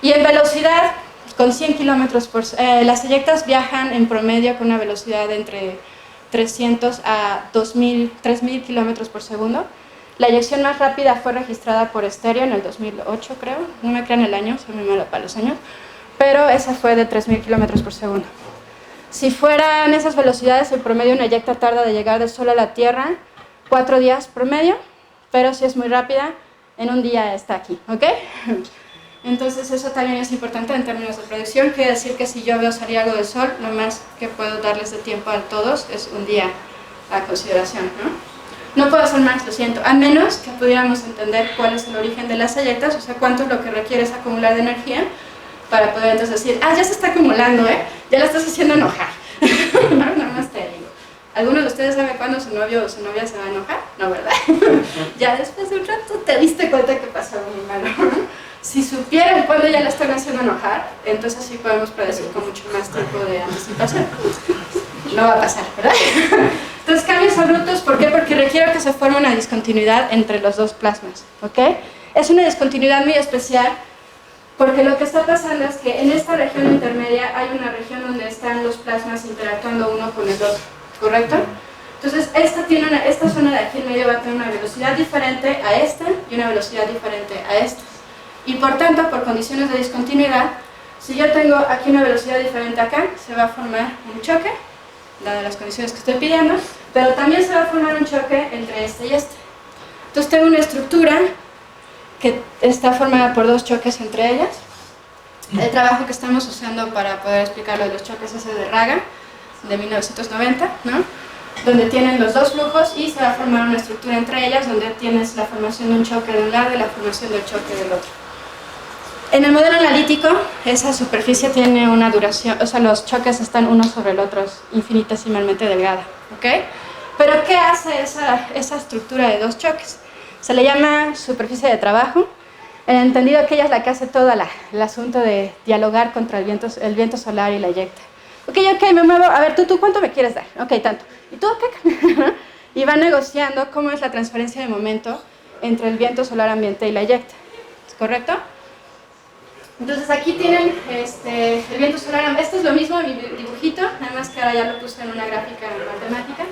S1: Y en velocidad, con 100 kilómetros por... las eyectas viajan en promedio con una velocidad de entre 300 a 3.000 kilómetros por segundo. La eyección más rápida fue registrada por Stereo en el 2008, creo. No me crean el año, soy muy mala para los años. Pero esa fue de 3.000 kilómetros por segundo. Si fueran esas velocidades, el promedio una eyecta tarda de llegar del Sol a la Tierra 4 días promedio, pero si es muy rápida, en un día está aquí, ¿ok? Entonces eso también es importante en términos de predicción, quiere decir que si yo veo salir algo del Sol, lo más que puedo darles de tiempo a todos es un día a consideración, ¿no? No puedo hacer más, lo siento, a menos que pudiéramos entender cuál es el origen de las eyectas, o sea, cuánto es lo que requiere es acumular de energía, para poder entonces decir, ya se está acumulando, ya la estás haciendo enojar. No, nada más te digo. ¿Alguno de ustedes sabe cuándo su novio o su novia se va a enojar? No, ¿verdad? Ya después de un rato te diste cuenta que pasó algo muy malo. Si supieran cuándo ya la están haciendo enojar, entonces sí podemos predecir con mucho más tiempo de anticipación. No va a pasar, ¿verdad? Entonces cambios abruptos, ¿por qué? Porque requiero que se forme una discontinuidad entre los dos plasmas, ¿ok? Es una discontinuidad muy especial porque lo que está pasando es que en esta región intermedia hay una región donde están los plasmas interactuando uno con el otro, ¿correcto? Entonces esta zona de aquí en medio va a tener una velocidad diferente a esta y una velocidad diferente a esta. Y por tanto, por condiciones de discontinuidad, si yo tengo aquí una velocidad diferente acá, se va a formar un choque, dadas las condiciones que estoy pidiendo, pero también se va a formar un choque entre este y este. Entonces tengo una estructura que está formada por dos choques entre ellas. El trabajo que estamos usando para poder explicar lo de los choques es el de Raga, de 1990, ¿no? Donde tienen los dos flujos y se va a formar una estructura entre ellas donde tienes la formación de un choque de un lado y la formación del choque del otro. En el modelo analítico, esa superficie tiene una duración, o sea, los choques están uno sobre el otro, es infinitesimalmente delgada, ¿ok? Pero ¿qué hace esa estructura de dos choques? Se le llama superficie de trabajo, en el entendido que ella es la que hace todo el asunto de dialogar contra el viento solar y la eyecta. Ok, me muevo, a ver, ¿tú cuánto me quieres dar? Ok, tanto. y todo cambia, ¿no? Y va negociando cómo es la transferencia de momento entre el viento solar ambiente y la eyecta, ¿es correcto? Entonces aquí tienen el viento solar ambiente, esto es lo mismo, mi dibujito, nada más que ahora ya lo puse en una gráfica matemática,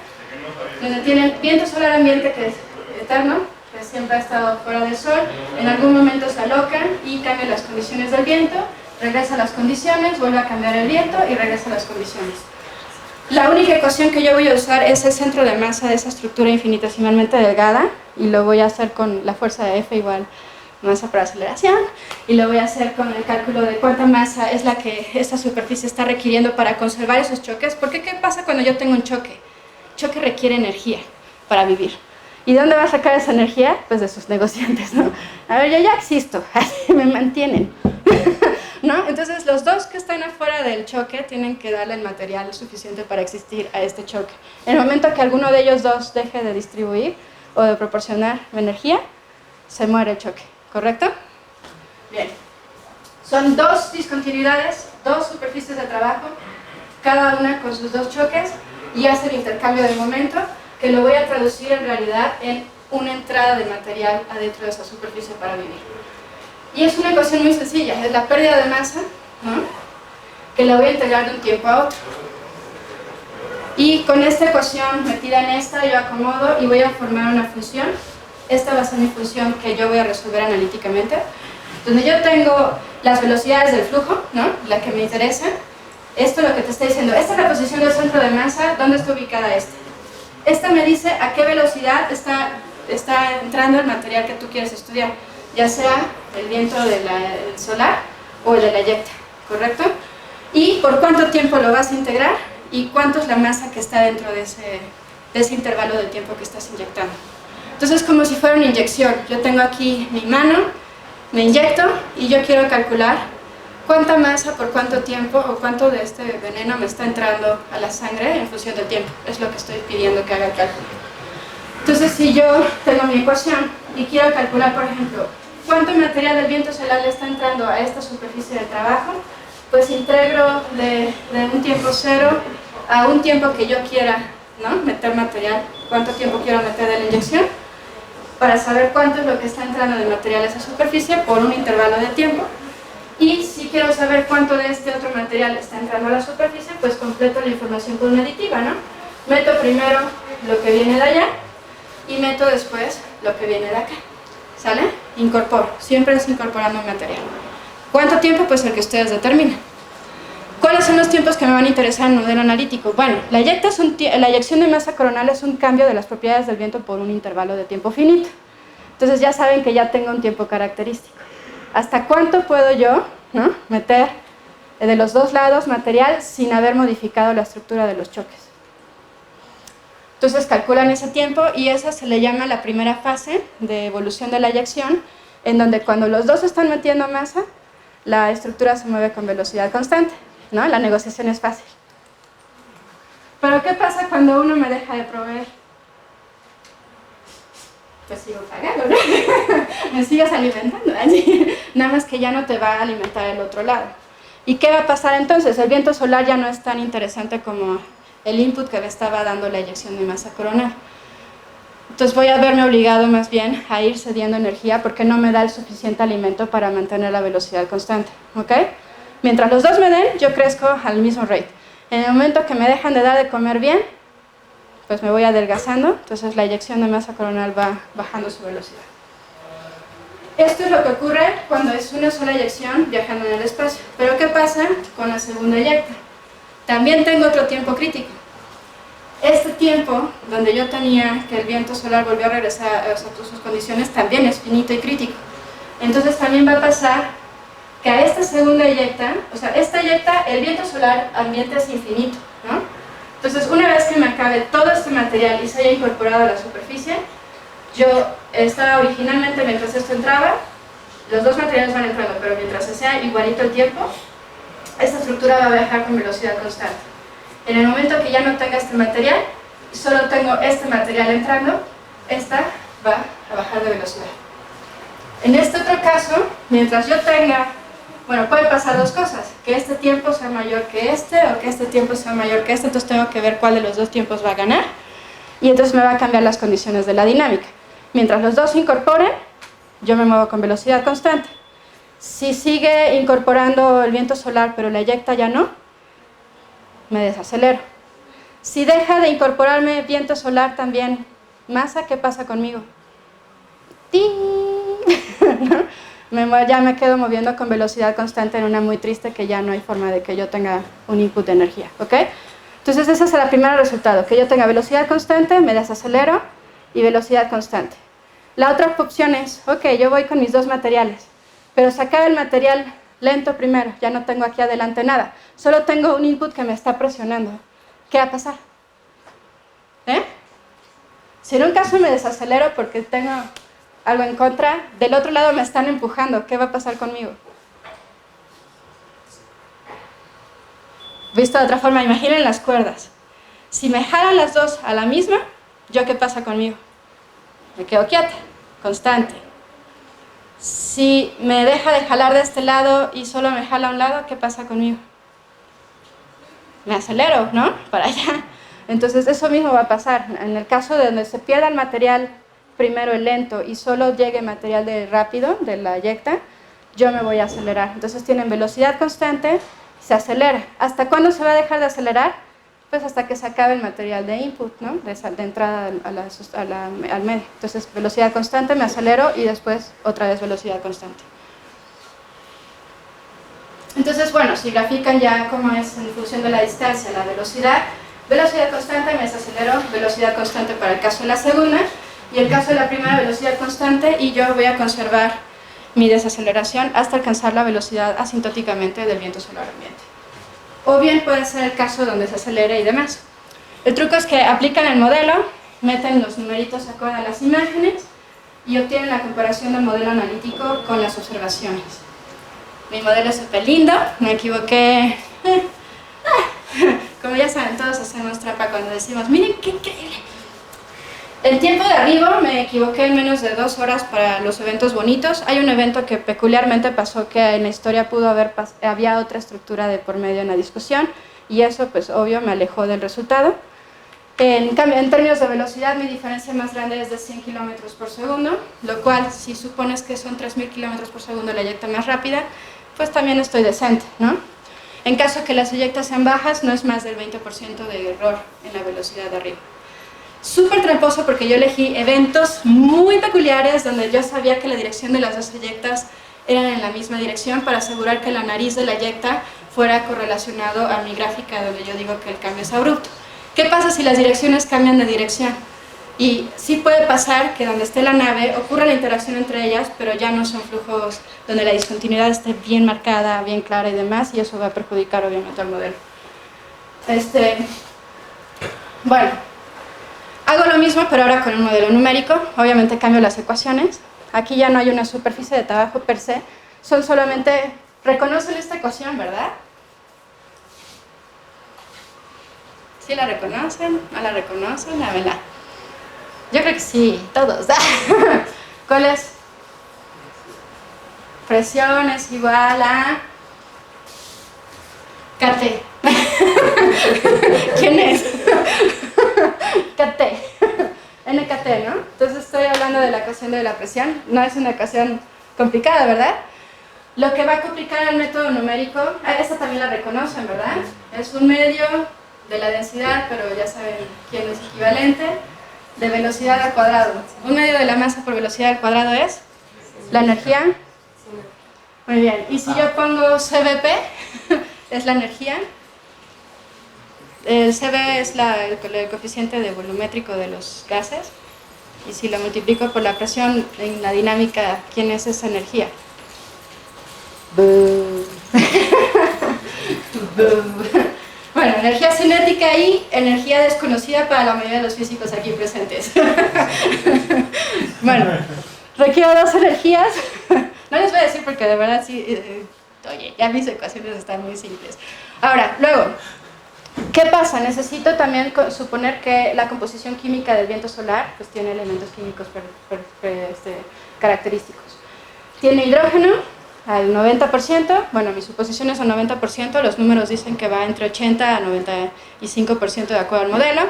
S1: donde tienen viento solar ambiente que es eterno, que siempre ha estado fuera del sol, en algún momento se alocan y cambian las condiciones del viento, regresa a las condiciones, vuelve a cambiar el viento y regresa a las condiciones. La única ecuación que yo voy a usar es el centro de masa de esa estructura infinitesimalmente delgada, y lo voy a hacer con la fuerza de F igual masa por aceleración, y lo voy a hacer con el cálculo de cuánta masa es la que esta superficie está requiriendo para conservar esos choques, porque ¿qué pasa cuando yo tengo un choque? Choque requiere energía para vivir. ¿Y dónde va a sacar esa energía? Pues de sus negociantes, ¿no? A ver, yo ya existo, así me mantienen, ¿no? Entonces los dos que están afuera del choque tienen que darle el material suficiente para existir a este choque. En el momento que alguno de ellos dos deje de distribuir o de proporcionar energía, se muere el choque, ¿correcto? Bien. Son dos discontinuidades, dos superficies de trabajo, cada una con sus dos choques, y hace el intercambio de momento, que lo voy a traducir en realidad en una entrada de material adentro de esa superficie para vivir. Y es una ecuación muy sencilla, es la pérdida de masa, ¿no?, que la voy a integrar de un tiempo a otro. Y con esta ecuación metida en esta, yo acomodo y voy a formar una función. Esta va a ser mi función que yo voy a resolver analíticamente, donde yo tengo las velocidades del flujo, ¿no?, la que me interesa. Esto es lo que te está diciendo, esta es la posición del centro de masa, ¿dónde está ubicada esta? Esta me dice a qué velocidad está entrando el material que tú quieres estudiar, ya sea el viento del solar o el de la eyecta, ¿correcto? Y por cuánto tiempo lo vas a integrar y cuánto es la masa que está dentro de ese intervalo de tiempo que estás inyectando. Entonces es como si fuera una inyección. Yo tengo aquí mi mano, me inyecto y yo quiero calcular cuánta masa por cuánto tiempo o cuánto de este veneno me está entrando a la sangre en función del tiempo. Es lo que estoy pidiendo que haga el cálculo. Entonces si yo tengo mi ecuación y quiero calcular, por ejemplo, cuánto material del viento solar le está entrando a esta superficie de trabajo, pues integro de un tiempo cero a un tiempo que yo quiera, ¿no?, meter material, cuánto tiempo quiero meter de la inyección, para saber cuánto es lo que está entrando de material a esa superficie por un intervalo de tiempo. Y si quiero saber cuánto de este otro material está entrando a la superficie, pues completo la información con una aditiva, ¿no? Meto primero lo que viene de allá y meto después lo que viene de acá, ¿sale? Incorporo, siempre es incorporando material. ¿Cuánto tiempo? Pues el que ustedes determinen. ¿Cuáles son los tiempos que me van a interesar en el modelo analítico? Bueno, la eyección de masa coronal es un cambio de las propiedades del viento por un intervalo de tiempo finito. Entonces ya saben que ya tengo un tiempo característico. ¿Hasta cuánto puedo yo, ¿no?, meter de los dos lados material sin haber modificado la estructura de los choques? Entonces calculan ese tiempo y esa se le llama la primera fase de evolución de la eyección, en donde cuando los dos están metiendo masa, la estructura se mueve con velocidad constante, ¿no? La negociación es fácil. Pero ¿qué pasa cuando uno me deja de proveer? Pues sigo pagando, ¿no? Me sigues alimentando, nada más que ya no te va a alimentar el otro lado. ¿Y qué va a pasar entonces? El viento solar ya no es tan interesante como el input que me estaba dando la eyección de masa coronal. Entonces voy a verme obligado más bien a ir cediendo energía porque no me da el suficiente alimento para mantener la velocidad constante, ¿ok? Mientras los dos me den, yo crezco al mismo rate. En el momento que me dejan de dar de comer bien, pues me voy adelgazando, entonces la eyección de masa coronal va bajando su velocidad. Esto es lo que ocurre cuando es una sola eyección viajando en el espacio. Pero ¿qué pasa con la segunda eyecta? También tengo otro tiempo crítico. Este tiempo, donde yo tenía que el viento solar volvió a regresar a sus condiciones, también es finito y crítico. Entonces también va a pasar que a esta segunda eyecta, o sea, esta eyecta, el viento solar ambiente es infinito, ¿no? Entonces, una vez que me acabe todo este material y se haya incorporado a la superficie, yo estaba originalmente, mientras esto entraba, los dos materiales van entrando, pero mientras sea igualito el tiempo, esta estructura va a viajar con velocidad constante. En el momento que ya no tenga este material, solo tengo este material entrando, esta va a bajar de velocidad. En este otro caso, mientras yo tenga Bueno, pueden pasar dos cosas, que este tiempo sea mayor que este o que este tiempo sea mayor que este, entonces tengo que ver cuál de los dos tiempos va a ganar y entonces me va a cambiar las condiciones de la dinámica. Mientras los dos se incorporen, yo me muevo con velocidad constante. Si sigue incorporando el viento solar pero la eyecta ya no, me desacelero. Si deja de incorporarme viento solar también masa, ¿qué pasa conmigo? Ya me quedo moviendo con velocidad constante en una muy triste que ya no hay forma de que yo tenga un input de energía, ¿ok? Entonces ese es el primer resultado, que yo tenga velocidad constante, me desacelero y velocidad constante. La otra opción es, ok, yo voy con mis dos materiales, pero sacar el material lento primero, ya no tengo aquí adelante nada, solo tengo un input que me está presionando. ¿Qué va a pasar? Si en un caso me desacelero porque tengo algo en contra, del otro lado me están empujando, ¿qué va a pasar conmigo? Visto de otra forma, imaginen las cuerdas. Si me jalan las dos a la misma, ¿yo qué pasa conmigo? Me quedo quieta, constante. Si me deja de jalar de este lado y solo me jala a un lado, ¿qué pasa conmigo? Me acelero, ¿no? Para allá. Entonces eso mismo va a pasar. En el caso de donde se pierda el material, primero el lento, y solo llegue material de rápido, de la eyecta, yo me voy a acelerar. Entonces tienen velocidad constante, se acelera. ¿Hasta cuándo se va a dejar de acelerar? Pues hasta que se acabe el material de input, ¿no? De entrada al medio. Entonces velocidad constante, me acelero y después otra vez velocidad constante. Entonces, bueno, si grafican ya cómo es en función de la distancia, la velocidad constante, me desacelero, velocidad constante para el caso de la segunda, y el caso de la primera, velocidad constante, y yo voy a conservar mi desaceleración hasta alcanzar la velocidad asintóticamente del viento solar ambiente. O bien puede ser el caso donde se acelere y demás. El truco es que aplican el modelo, meten los numeritos acorde a las imágenes y obtienen la comparación del modelo analítico con las observaciones. Mi modelo es súper lindo, me equivoqué. Como ya saben, todos hacemos trampa cuando decimos, miren qué increíble. El tiempo de arriba me equivoqué en menos de 2 horas para los eventos bonitos. Hay un evento que peculiarmente pasó que en la historia había otra estructura de por medio en la discusión y eso pues obvio me alejó del resultado. En cambio, en términos de velocidad, mi diferencia más grande es de 100 km por segundo, lo cual si supones que son 3000 km por segundo la eyecta más rápida, pues también estoy decente, ¿no? En caso que las eyectas sean bajas, no es más del 20% de error en la velocidad de arriba. Súper tramposo porque yo elegí eventos muy peculiares donde yo sabía que la dirección de las dos eyectas eran en la misma dirección para asegurar que la nariz de la eyecta fuera correlacionado a mi gráfica donde yo digo que el cambio es abrupto. ¿Qué pasa si las direcciones cambian de dirección? Y sí puede pasar que donde esté la nave ocurra la interacción entre ellas, pero ya no son flujos donde la discontinuidad esté bien marcada, bien clara y demás, y eso va a perjudicar obviamente al modelo. Bueno, hago lo mismo pero ahora con un modelo numérico, obviamente cambio las ecuaciones. Aquí ya no hay una superficie de trabajo per se, son solamente, reconocen esta ecuación, ¿verdad? ¿Sí la reconocen? ¿No la reconocen? Dámela. Yo creo que sí, todos. ¿Cuál es? Presión es igual a KT. ¿Quién es? KT. NKT, ¿no? Entonces estoy hablando de la ecuación de la presión. No es una ecuación complicada, ¿verdad? Lo que va a complicar el método numérico, esta también la reconocen, ¿verdad? Es un medio de la densidad, pero ya saben quién es equivalente, de velocidad al cuadrado. Un medio de la masa por velocidad al cuadrado es la energía. Muy bien, y si yo pongo CVP, es la energía. El CV es el coeficiente de volumétrico de los gases, y si lo multiplico por la presión en la dinámica, ¿quién es esa energía? Bueno, energía cinética y energía desconocida para la mayoría de los físicos aquí presentes. Bueno, requiero dos energías. No les voy a decir porque de verdad sí, oye, ya mis ecuaciones están muy simples. Ahora, luego, ¿qué pasa? Necesito también suponer que la composición química del viento solar pues tiene elementos químicos característicos. Tiene hidrógeno, al 90%, bueno, mi suposición es al 90%, los números dicen que va entre 80 a 95% de acuerdo al modelo,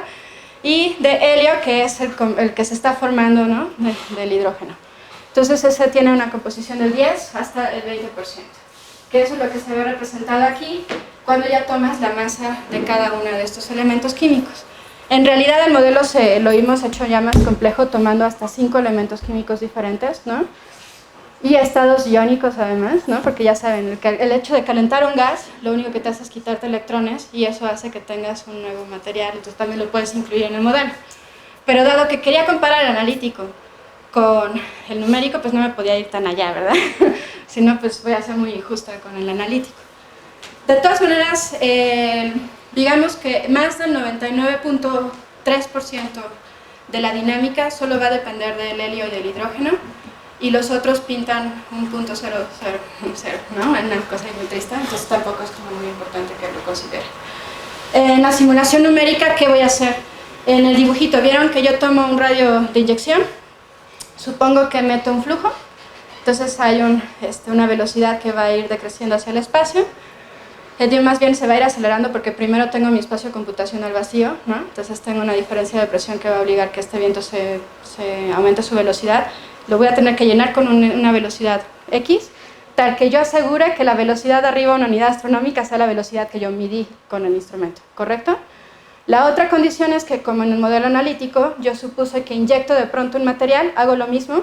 S1: y de helio, que es el que se está formando, ¿no?, del hidrógeno. Entonces ese tiene una composición del 10 hasta el 20%, que eso es lo que se ve representado aquí cuando ya tomas la masa de cada uno de estos elementos químicos. En realidad el modelo lo hemos hecho ya más complejo, tomando hasta 5 elementos químicos diferentes, ¿no?, y estados iónicos además, ¿no?, porque ya saben, el hecho de calentar un gas, lo único que te hace es quitarte electrones y eso hace que tengas un nuevo material, entonces también lo puedes incluir en el modelo. Pero dado que quería comparar el analítico con el numérico, pues no me podía ir tan allá, ¿verdad? Si no, pues voy a ser muy injusta con el analítico. De todas maneras, digamos que más del 99.3% de la dinámica solo va a depender del helio y del hidrógeno, y los otros pintan un punto 0, 0, 0, ¿no? Una cosa muy triste, entonces tampoco es como muy importante que lo considere. En la simulación numérica, ¿qué voy a hacer? En el dibujito, ¿vieron que yo tomo un radio de inyección? Supongo que meto un flujo, entonces hay una velocidad que va a ir decreciendo hacia el espacio. Más bien se va a ir acelerando porque primero tengo mi espacio computacional vacío, ¿no? Entonces tengo una diferencia de presión que va a obligar que este viento se aumente su velocidad. Lo voy a tener que llenar con una velocidad X, tal que yo asegure que la velocidad de arriba a una unidad astronómica sea la velocidad que yo midí con el instrumento, ¿correcto? La otra condición es que, como en el modelo analítico, yo supuse que inyecto de pronto un material, hago lo mismo,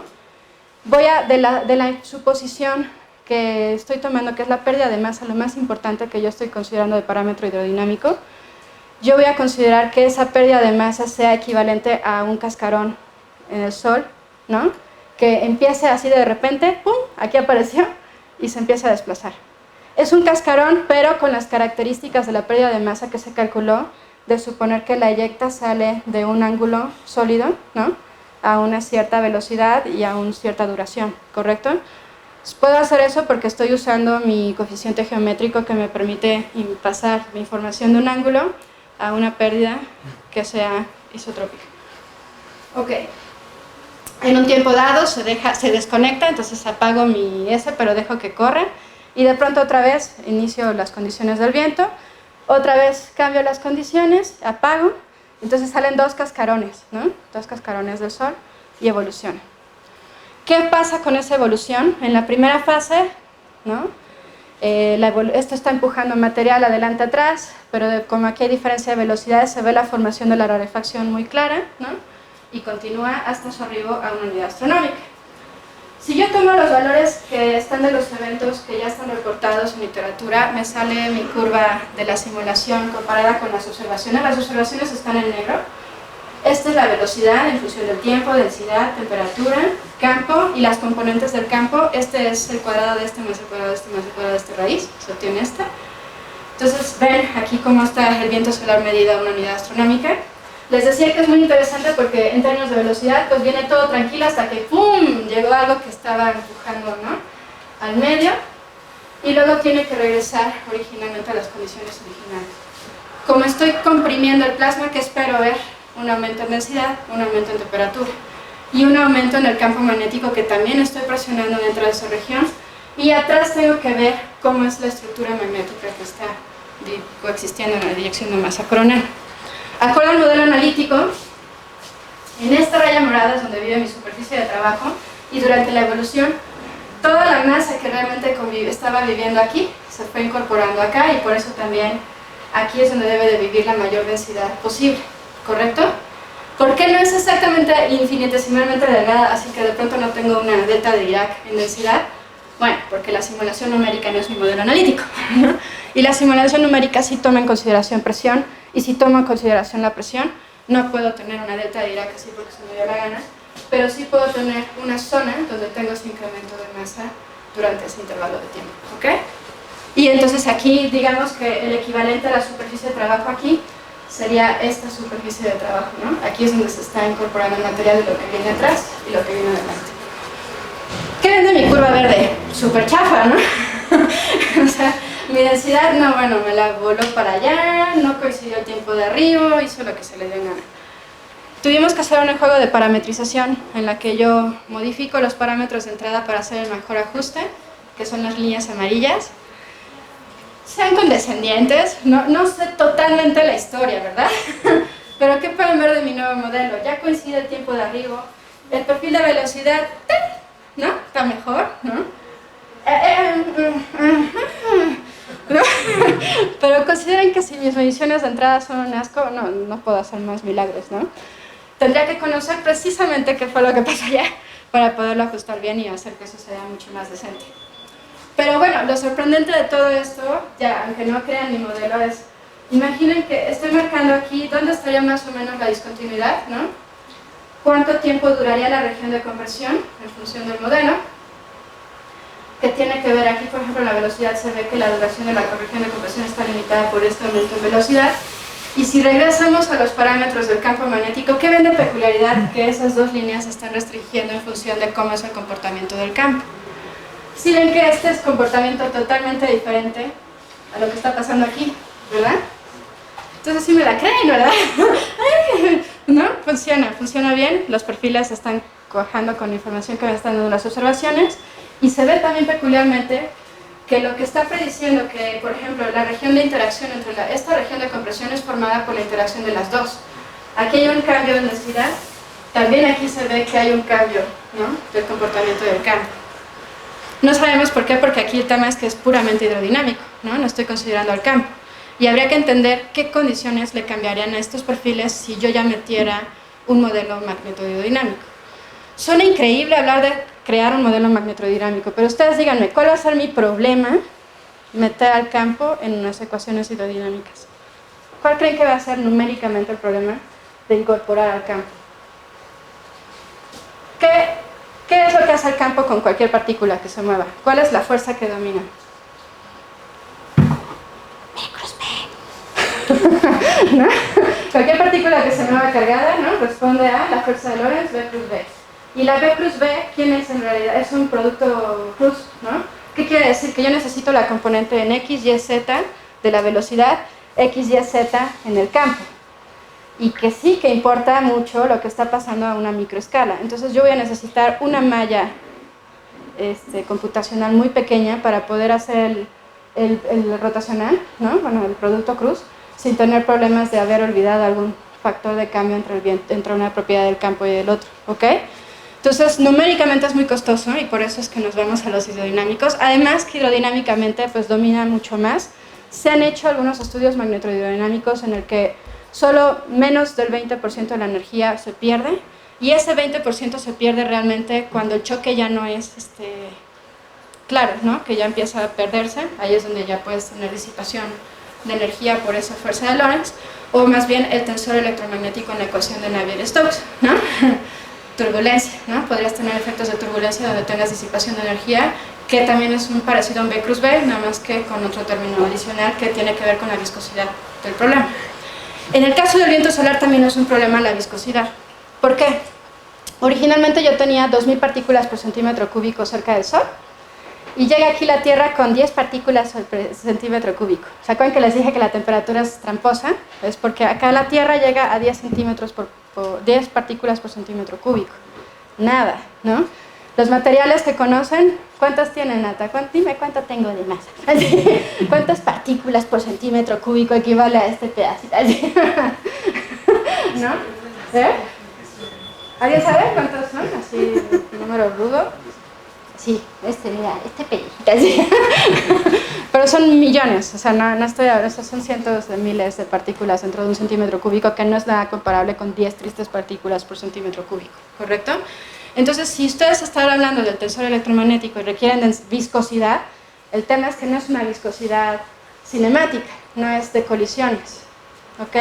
S1: de la suposición que estoy tomando, que es la pérdida de masa, lo más importante que yo estoy considerando de parámetro hidrodinámico, yo voy a considerar que esa pérdida de masa sea equivalente a un cascarón en el Sol, ¿no?, que empiece así de repente, ¡pum!, aquí apareció, y se empieza a desplazar. Es un cascarón, pero con las características de la pérdida de masa que se calculó, de suponer que la eyecta sale de un ángulo sólido, ¿no?, a una cierta velocidad y a una cierta duración, ¿correcto? Puedo hacer eso porque estoy usando mi coeficiente geométrico que me permite pasar mi información de un ángulo a una pérdida que sea isotrópica. Ok. En un tiempo dado se desconecta, entonces apago mi pero dejo que corra, y de pronto otra vez inicio las condiciones del viento, otra vez cambio las condiciones, apago, entonces salen dos cascarones, ¿no?, dos cascarones del Sol, y evoluciona. ¿Qué pasa con esa evolución? En la primera fase, ¿no?, esto está empujando material adelante atrás, pero como aquí hay diferencia de velocidades, se ve la formación de la rarefacción muy clara, ¿no?, y continúa hasta su arribo a una unidad astronómica. Si yo tomo los valores que están de los eventos que ya están reportados en literatura, me sale mi curva de la simulación comparada con las observaciones están en negro. Esta es la velocidad en función del tiempo, densidad, temperatura, campo y las componentes del campo. Este es el cuadrado de este más el cuadrado de este más el cuadrado de este raíz, se obtiene esta. Entonces ven aquí cómo está el viento solar medido a una unidad astronómica. Les decía que es muy interesante porque en términos de velocidad pues viene todo tranquilo hasta que ¡pum!, llegó algo que estaba empujando, ¿no?, al medio, y luego tiene que regresar originalmente a las condiciones originales. Como estoy comprimiendo el plasma, ¿qué espero ver? Un aumento en densidad, un aumento en temperatura y un aumento en el campo magnético que también estoy presionando dentro de esa región, y atrás tengo que ver cómo es la estructura magnética que está coexistiendo en la dirección de masa coronal. Acuerdo al modelo analítico, en esta raya morada es donde vive mi superficie de trabajo, y durante la evolución toda la masa que realmente estaba viviendo aquí se fue incorporando acá, y por eso también aquí es donde debe de vivir la mayor densidad posible, ¿correcto? ¿Por qué no es exactamente infinitesimalmente delgada, así que de pronto no tengo una delta de Dirac en densidad? Bueno, porque la simulación numérica no es mi modelo analítico, ¿no? Y la simulación numérica sí toma en consideración presión, y si tomo en consideración la presión, no puedo tener una delta de Dirac así porque se me dio la gana, pero sí puedo tener una zona donde tengo ese incremento de masa durante ese intervalo de tiempo, ¿ok? Y entonces aquí, digamos que el equivalente a la superficie de trabajo aquí sería esta superficie de trabajo, ¿no? Aquí es donde se está incorporando el material de lo que viene atrás y lo que viene adelante. ¿Qué ven de mi curva verde? Súper chafa, ¿no? O sea, mi densidad, no, bueno, me la voló para allá, no coincidió el tiempo de arriba, hizo lo que se le dio en gana. Tuvimos que hacer un juego de parametrización en la que yo modifico los parámetros de entrada para hacer el mejor ajuste, que son las líneas amarillas. Sean condescendientes, no sé totalmente la historia, ¿verdad? Pero ¿qué pueden ver de mi nuevo modelo? Ya coincide el tiempo de arribo, el perfil de velocidad, ¿no? Está mejor, ¿no? ¿No? Pero consideren que si mis mediciones de entrada son un asco, no puedo hacer más milagros, ¿no? Tendría que conocer precisamente qué fue lo que pasó allá para poderlo ajustar bien y hacer que eso sea mucho más decente. Pero bueno, lo sorprendente de todo esto, ya aunque no crean mi modelo, es, imaginen que estoy marcando aquí dónde estaría más o menos la discontinuidad, ¿no? Cuánto tiempo duraría la región de conversión en función del modelo, que tiene que ver aquí, por ejemplo, la velocidad, se ve que la duración de la región de conversión está limitada por este aumento en velocidad. Y si regresamos a los parámetros del campo magnético, ¿qué ven de peculiaridad? Que esas dos líneas se están restringiendo en función de cómo es el comportamiento del campo. Si ven que este es comportamiento totalmente diferente a lo que está pasando aquí, ¿verdad? Entonces sí me la creen, ¿verdad? ¿No? Funciona bien, los perfiles están cuajando con la información que me están dando las observaciones, y se ve también peculiarmente que lo que está prediciendo que, por ejemplo, la región de interacción entre esta región de compresión es formada por la interacción de las dos. Aquí hay un cambio de densidad, también aquí se ve que hay un cambio, ¿no?, del comportamiento del campo. No sabemos por qué, porque aquí el tema es que es puramente hidrodinámico, no estoy considerando al campo. Y habría que entender qué condiciones le cambiarían a estos perfiles si yo ya metiera un modelo magnetodinámico. Suena increíble hablar de crear un modelo magnetodinámico, pero ustedes díganme, ¿cuál va a ser mi problema meter al campo en unas ecuaciones hidrodinámicas? ¿Cuál creen que va a ser numéricamente el problema de incorporar al campo? ¿Qué es lo que hace el campo con cualquier partícula que se mueva? ¿Cuál es la fuerza que domina? ¿No? Cualquier partícula que se mueva cargada, ¿no?, responde a la fuerza de Lorentz, B plus B. Y la B plus B, ¿quién es en realidad? Es un producto cruz, ¿no? ¿Qué quiere decir? Que yo necesito la componente en X, Y, Z de la velocidad, X, Y, Z en el campo. Y que sí que importa mucho lo que está pasando a una microescala. Entonces yo voy a necesitar una malla computacional muy pequeña para poder hacer el rotacional, ¿no?, bueno, el producto cruz, sin tener problemas de haber olvidado algún factor de cambio entre una propiedad del campo y del otro, ¿ok? Entonces, numéricamente es muy costoso y por eso es que nos vamos a los hidrodinámicos. Además, que hidrodinámicamente pues domina mucho más. Se han hecho algunos estudios magnetohidrodinámicos en el que solo menos del 20% de la energía se pierde, y ese 20% se pierde realmente cuando el choque ya no es claro, ¿no?, que ya empieza a perderse. Ahí es donde ya puedes tener disipación de energía por esa fuerza de Lorentz, o más bien el tensor electromagnético en la ecuación de Navier-Stokes, ¿no? Turbulencia, ¿no? Podrías tener efectos de turbulencia donde tengas disipación de energía, que también es un parecido a un B cruz B, nada más que con otro término adicional que tiene que ver con la viscosidad del problema. En el caso del viento solar también es un problema la viscosidad. ¿Por qué? Originalmente yo tenía 2000 partículas por centímetro cúbico cerca del Sol, y llega aquí la Tierra con 10 partículas por centímetro cúbico. ¿Se acuerdan que les dije que la temperatura es tramposa? Es porque acá la Tierra llega a 10 centímetros por 10 partículas por centímetro cúbico. Nada, ¿no? Los materiales que conocen, ¿cuántas tienen, Nata? Dime cuánto tengo de masa. ¿Cuántas partículas por centímetro cúbico equivale a este pedacito? ¿No? ¿Eh? ¿Alguien sabe cuántos son? Así, número rudo. Sí, mira, este pedacito. Pero son millones, o sea, no estoy hablando, son cientos de miles de partículas dentro de un centímetro cúbico, que no es nada comparable con 10 tristes partículas por centímetro cúbico, ¿correcto? Entonces, si ustedes están hablando del tensor electromagnético y requieren de viscosidad, el tema es que no es una viscosidad cinemática, no es de colisiones, ¿ok?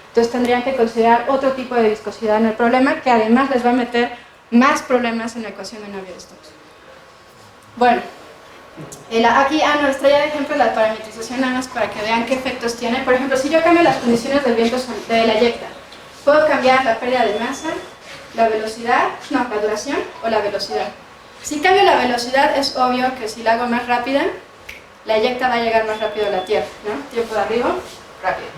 S1: Entonces tendrían que considerar otro tipo de viscosidad en el problema, que además les va a meter más problemas en la ecuación de Navier-Stokes. Bueno, aquí nuestra de ejemplo la parametrización, nada más para que vean qué efectos tiene. Por ejemplo, si yo cambio las condiciones del viento de la eyecta, puedo cambiar la pérdida de masa, la velocidad, la duración o la velocidad. Si cambio la velocidad, es obvio que si la hago más rápida, la eyecta va a llegar más rápido a la Tierra, ¿no? Tiempo de arribo, rápido.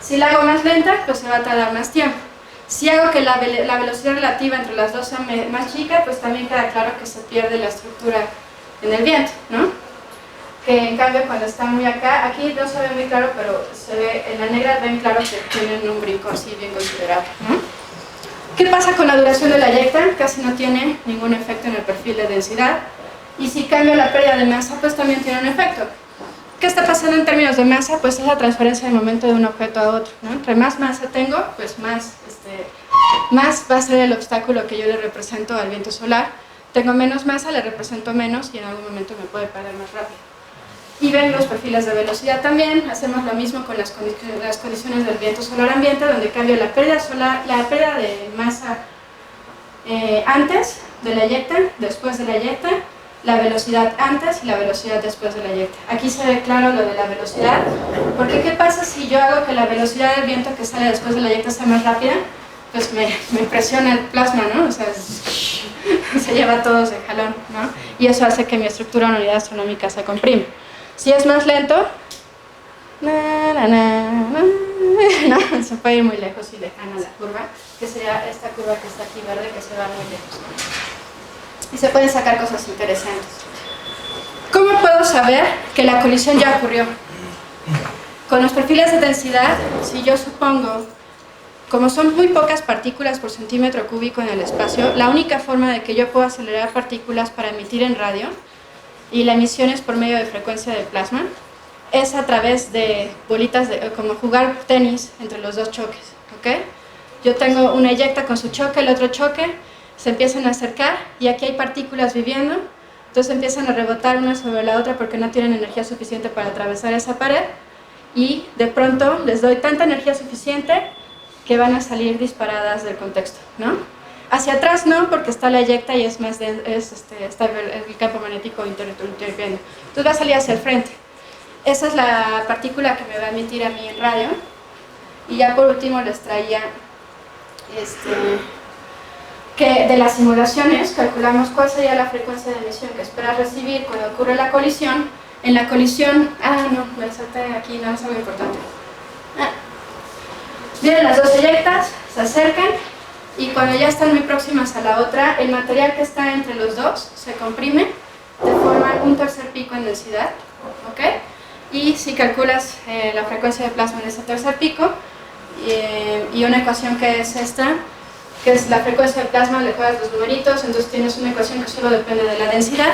S1: Si la hago más lenta, pues se va a tardar más tiempo. Si hago que la velocidad relativa entre las dos sea más chica, pues también queda claro que se pierde la estructura en el viento, ¿no? Que en cambio cuando están muy acá, aquí no se ve muy claro, pero se ve, en la negra ven claro que tienen un brinco así bien considerable, ¿no? ¿Qué pasa con la duración de la eyecta? Casi no tiene ningún efecto en el perfil de densidad, y si cambio la pérdida de masa, pues también tiene un efecto. ¿Qué está pasando en términos de masa? Pues es la transferencia de momento de un objeto a otro, ¿no? Entre más masa tengo, pues más va a ser el obstáculo que yo le represento al viento solar. Tengo menos masa, le represento menos y en algún momento me puede perder más rápido. Y ven los perfiles de velocidad también. Hacemos lo mismo con las condiciones del viento solar ambiente, donde cambio la pérdida de masa antes de la eyecta, después de la eyecta, la velocidad antes y la velocidad después de la eyecta. Aquí se ve claro lo de la velocidad, porque ¿qué pasa si yo hago que la velocidad del viento que sale después de la eyecta sea más rápida? Pues me presiona el plasma, ¿no? O sea, se lleva todos de jalón, ¿no? Y eso hace que mi estructura en unidad astronómica se comprime. Si es más lento, no, se puede ir muy lejos y lejana la curva, que sería esta curva que está aquí verde, que se va muy lejos, ¿no? Y se pueden sacar cosas interesantes. ¿Cómo puedo saber que la colisión ya ocurrió? Con los perfiles de densidad, si yo supongo, como son muy pocas partículas por centímetro cúbico en el espacio, la única forma de que yo pueda acelerar partículas para emitir en radio, y la emisión es por medio de frecuencia del plasma, es a través de bolitas, como jugar tenis entre los dos choques, ¿ok? Yo tengo una eyecta con su choque, el otro choque, se empiezan a acercar y aquí hay partículas viviendo, entonces empiezan a rebotar una sobre la otra porque no tienen energía suficiente para atravesar esa pared, y de pronto les doy tanta energía suficiente que van a salir disparadas del contexto, ¿no? Hacia atrás no, porque está la eyecta y es más está el campo magnético interviniendo. Entonces va a salir hacia el frente. Esa es la partícula que me va a emitir a mí en radio. Y ya por último les traía que de las simulaciones calculamos cuál sería la frecuencia de emisión que esperas recibir cuando ocurre la colisión. En la colisión, no, me salté aquí, no es algo importante. Vienen las dos eyectas, se acercan, y cuando ya están muy próximas a la otra, el material que está entre los dos se comprime de forma un tercer pico en densidad, ¿ok? Y si calculas la frecuencia de plasma en ese tercer pico, y una ecuación que es esta, que es la frecuencia de plasma, le juegas los numeritos, entonces tienes una ecuación que solo depende de la densidad,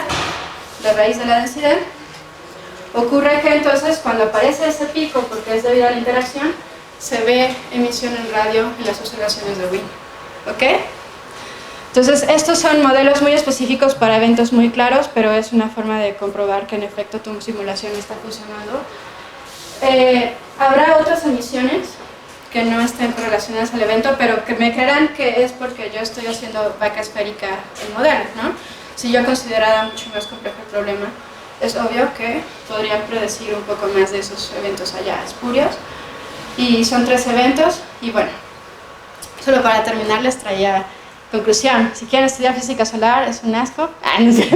S1: la raíz de la densidad. Ocurre que entonces cuando aparece ese pico, porque es debido a la interacción, se ve emisión en radio en las observaciones de Wien. ¿Ok? Entonces, estos son modelos muy específicos para eventos muy claros, pero es una forma de comprobar que en efecto tu simulación está funcionando. Habrá otras emisiones que no estén relacionadas al evento, pero que me creerán que es porque yo estoy haciendo vaca esférica el modelo, ¿no? Si yo considerara mucho más complejo el problema, es obvio que podría predecir un poco más de esos eventos allá espurios. Y son 3 eventos, y bueno, solo para terminar les traía conclusión. Si quieren estudiar física solar, es un asco. No sé.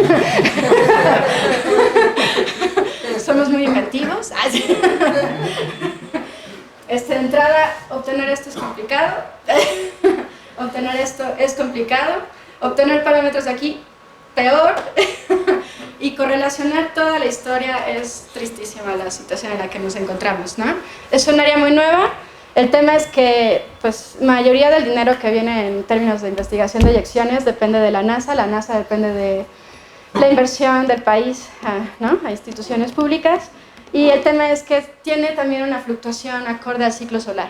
S1: Somos muy inventivos. De entrada, obtener esto es complicado. Obtener esto es complicado. Obtener parámetros de aquí, peor. Y correlacionar toda la historia es tristísima la situación en la que nos encontramos, ¿no? Es un área muy nueva. El tema es que, pues, mayoría del dinero que viene en términos de investigación de eyecciones depende de la NASA depende de la inversión del país, ¿no?, a instituciones públicas, y el tema es que tiene también una fluctuación acorde al ciclo solar.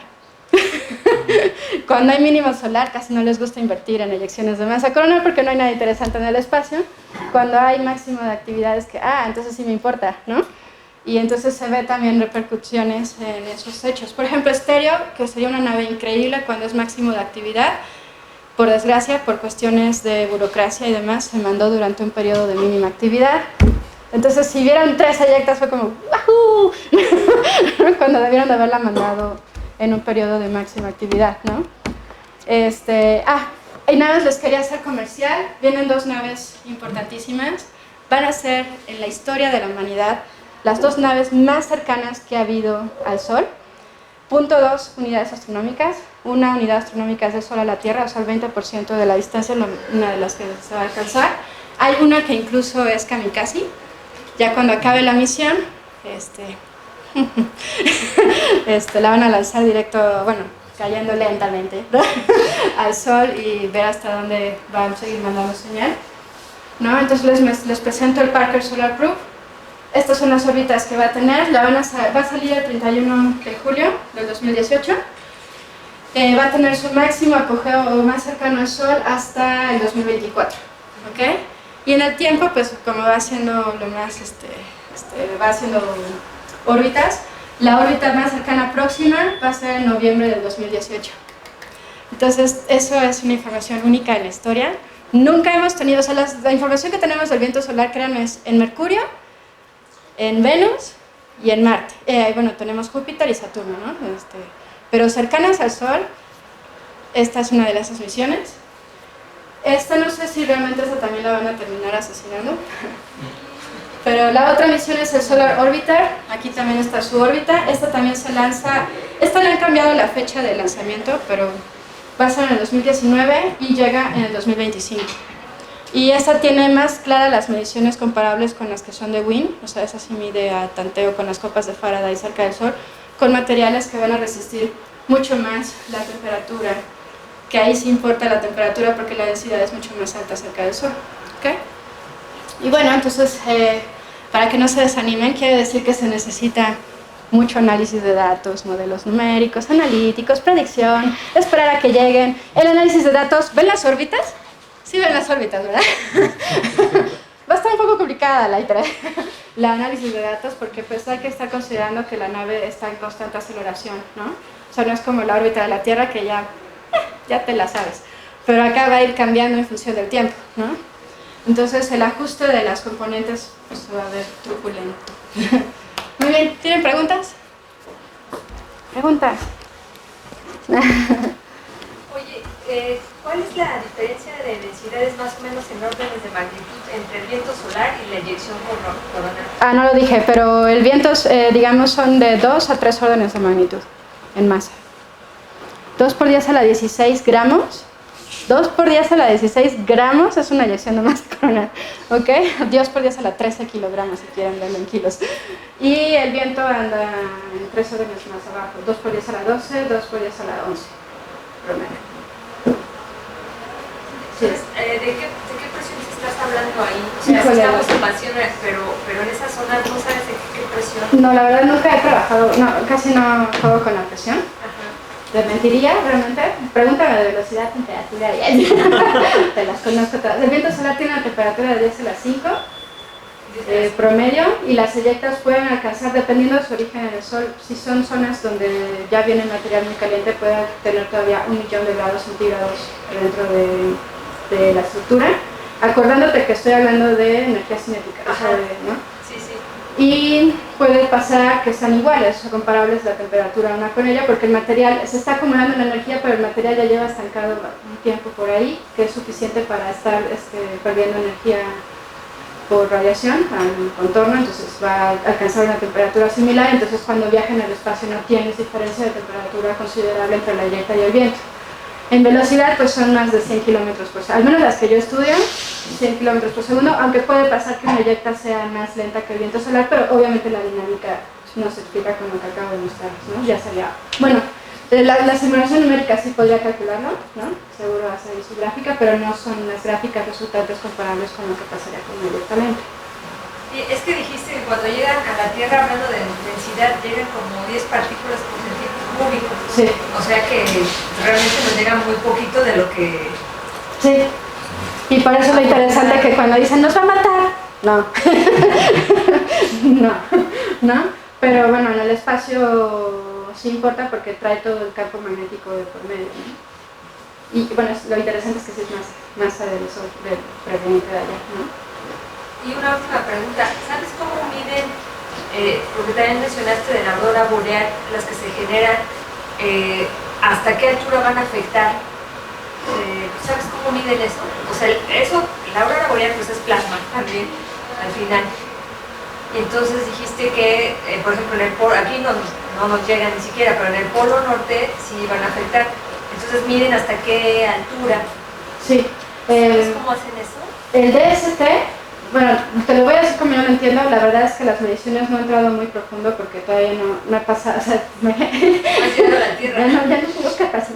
S1: Cuando hay mínimo solar casi no les gusta invertir en eyecciones de masa coronal porque no hay nada interesante en el espacio. Cuando hay máximo de actividades que, entonces sí me importa, ¿no? Y entonces se ve también repercusiones en esos hechos. Por ejemplo, Stereo, que sería una nave increíble cuando es máximo de actividad, por desgracia, por cuestiones de burocracia y demás, se mandó durante un periodo de mínima actividad. Entonces, si vieron 3 eyectas fue como ¡wahoo! Cuando debieron de haberla mandado en un periodo de máxima actividad, ¿no? Y nada más les quería hacer comercial. Vienen 2 naves importantísimas. Van a ser, en la historia de la humanidad, las 2 naves más cercanas que ha habido al Sol. 0.2 unidades astronómicas. Una unidad astronómica es del Sol a la Tierra, o sea, el 20% de la distancia es una de las que se va a alcanzar. Hay una que incluso es kamikaze, ya cuando acabe la misión, la van a lanzar directo, bueno, cayendo lentamente, ¿no? al Sol y ver hasta dónde van a seguir mandando señal, ¿no? Entonces les presento el Parker Solar Probe. Estas son las órbitas que va a tener, va a salir el 31 de julio del 2018. Va a tener su máximo apogeo más cercano al Sol hasta el 2024, ¿ok? Y en el tiempo, pues como va haciendo lo más, va haciendo órbitas, la órbita más cercana próxima va a ser en noviembre del 2018. Entonces, eso es una información única en la historia. Nunca hemos tenido, o sea, la información que tenemos del viento solar, créanme, es en Mercurio, en Venus y en Marte. Bueno, tenemos Júpiter y Saturno, ¿no? Pero cercanas al Sol, esta es una de esas misiones. Esta no sé si realmente esta también la van a terminar asesinando. Pero la otra misión es el Solar Orbiter, aquí también está su órbita. Esta también se lanza, esta le han cambiado la fecha de lanzamiento, pero va a ser en el 2019 y llega en el 2025. Y esta tiene más claras las mediciones comparables con las que son de WIN, o sea, esa sí mide a tanteo con las copas de Faraday cerca del Sol, con materiales que van a resistir mucho más la temperatura, que ahí sí importa la temperatura porque la densidad es mucho más alta cerca del Sol, ¿okay? Y bueno, entonces, para que no se desanimen, quiere decir que se necesita mucho análisis de datos, modelos numéricos, analíticos, predicción, esperar a que lleguen. El análisis de datos, ¿ven las órbitas? Sí ven las órbitas, ¿verdad? Va a estar un poco complicada la análisis de datos porque pues hay que estar considerando que la nave está en constante aceleración, ¿no? O sea, no es como la órbita de la Tierra que ya te la sabes, pero acá va a ir cambiando en función del tiempo, ¿no? Entonces el ajuste de las componentes pues, va a ver truculento. Muy bien, ¿tienen preguntas? ¿Preguntas?
S3: Oye, ¿cuál es la diferencia de densidades más o menos en órdenes de magnitud entre el viento solar y la eyección coronal?
S1: No lo dije, pero el viento, digamos, son de 2 a 3 órdenes de magnitud en masa. 2 por 10 a la 16 gramos. 2 por 10 a la 16 gramos es una eyección de masa coronal, ¿ok? 2 por 10 a la 13 kilogramos, si quieren verlo en kilos. Y el viento anda en 3 órdenes más abajo, 2 por 10 a la 12, 2 por 10 a la 11, promedio.
S3: Sí. ¿De qué presiones estás hablando ahí? O sea, estamos en pasión, pero en esa zona no sabes de qué presión.
S1: No, la verdad nunca he trabajado, casi no juego con la presión. Ajá. ¿Te mentiría realmente? Pregúntame de velocidad, temperatura y te las conozco todas. El viento solar tiene una temperatura de 10 a la 5 promedio y las eyectas pueden alcanzar, dependiendo de su origen en el Sol, si son zonas donde ya viene material muy caliente, pueden tener todavía 1.000.000 de grados centígrados dentro de la estructura, acordándote que estoy hablando de energía cinética, ¿no?
S3: Sí, sí.
S1: Y puede pasar que sean iguales o comparables la temperatura una con ella, porque el material se está acumulando en energía, pero el material ya lleva estancado un tiempo por ahí, que es suficiente para estar perdiendo energía por radiación al contorno, entonces va a alcanzar una temperatura similar, entonces cuando viaja en el espacio no tienes diferencia de temperatura considerable entre la eyecta y el viento. En velocidad pues son más de 100 kilómetros por segundo, al menos las que yo estudio, 100 kilómetros por segundo, aunque puede pasar que una eyecta sea más lenta que el viento solar, pero obviamente la dinámica no se explica con lo que acabo de mostrar, ¿no? Ya sería, bueno, la simulación numérica sí podría calcularlo, ¿no? Seguro va a ser su gráfica, pero no son las gráficas resultantes comparables con lo que pasaría con una eyecta lenta.
S3: Y es que dijiste que cuando llegan a la Tierra, hablando de densidad, llegan como 10 partículas por centímetro cúbico.
S1: Sí.
S3: O sea que realmente nos llega muy poquito de lo que...
S1: Sí. Y por eso lo interesante que cuando dicen, nos va a matar, no. no. Pero bueno, en el espacio sí importa porque trae todo el campo magnético de por medio, ¿no? Y bueno, lo interesante es que sí es más del Sol, proveniente de allá, ¿no?
S3: Y una última pregunta, ¿sabes cómo miden, porque también mencionaste de la aurora boreal, las que se generan, hasta qué altura van a afectar? ¿Sabes cómo miden eso? O sea, la aurora boreal pues es plasma también, al final. Y entonces dijiste que, por ejemplo, en el polo, aquí no nos llega ni siquiera, pero en el polo norte sí van a afectar. Entonces miden hasta qué altura.
S1: Sí.
S3: ¿Sabes cómo hacen eso?
S1: El DST, bueno, te lo voy a decir como yo lo entiendo, la verdad es que las mediciones no he entrado muy profundo porque todavía no he pasado, o sea,
S3: Has llegado a la Tierra.
S1: ya no tengo que pasar.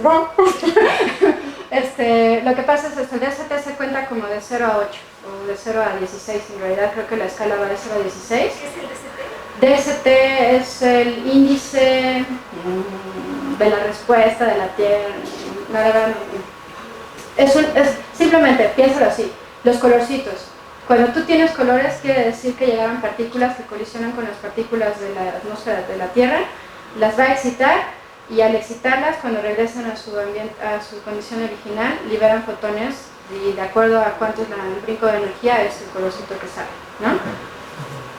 S1: Lo que pasa es esto, el DST se cuenta como de 0 a 8 o de 0 a 16, en realidad creo que la escala va de 0 a 16.
S3: ¿Qué es el DST?
S1: DST es el índice de la respuesta de la Tierra. La verdad, es simplemente, piénsalo así, los colorcitos. Cuando tú tienes colores, quiere decir que llegaron partículas que colisionan con las partículas de la atmósfera de la Tierra, las va a excitar y al excitarlas, cuando regresan a su condición original, liberan fotones y de acuerdo a cuánto es el brinco de energía es el colorcito que sale, ¿no?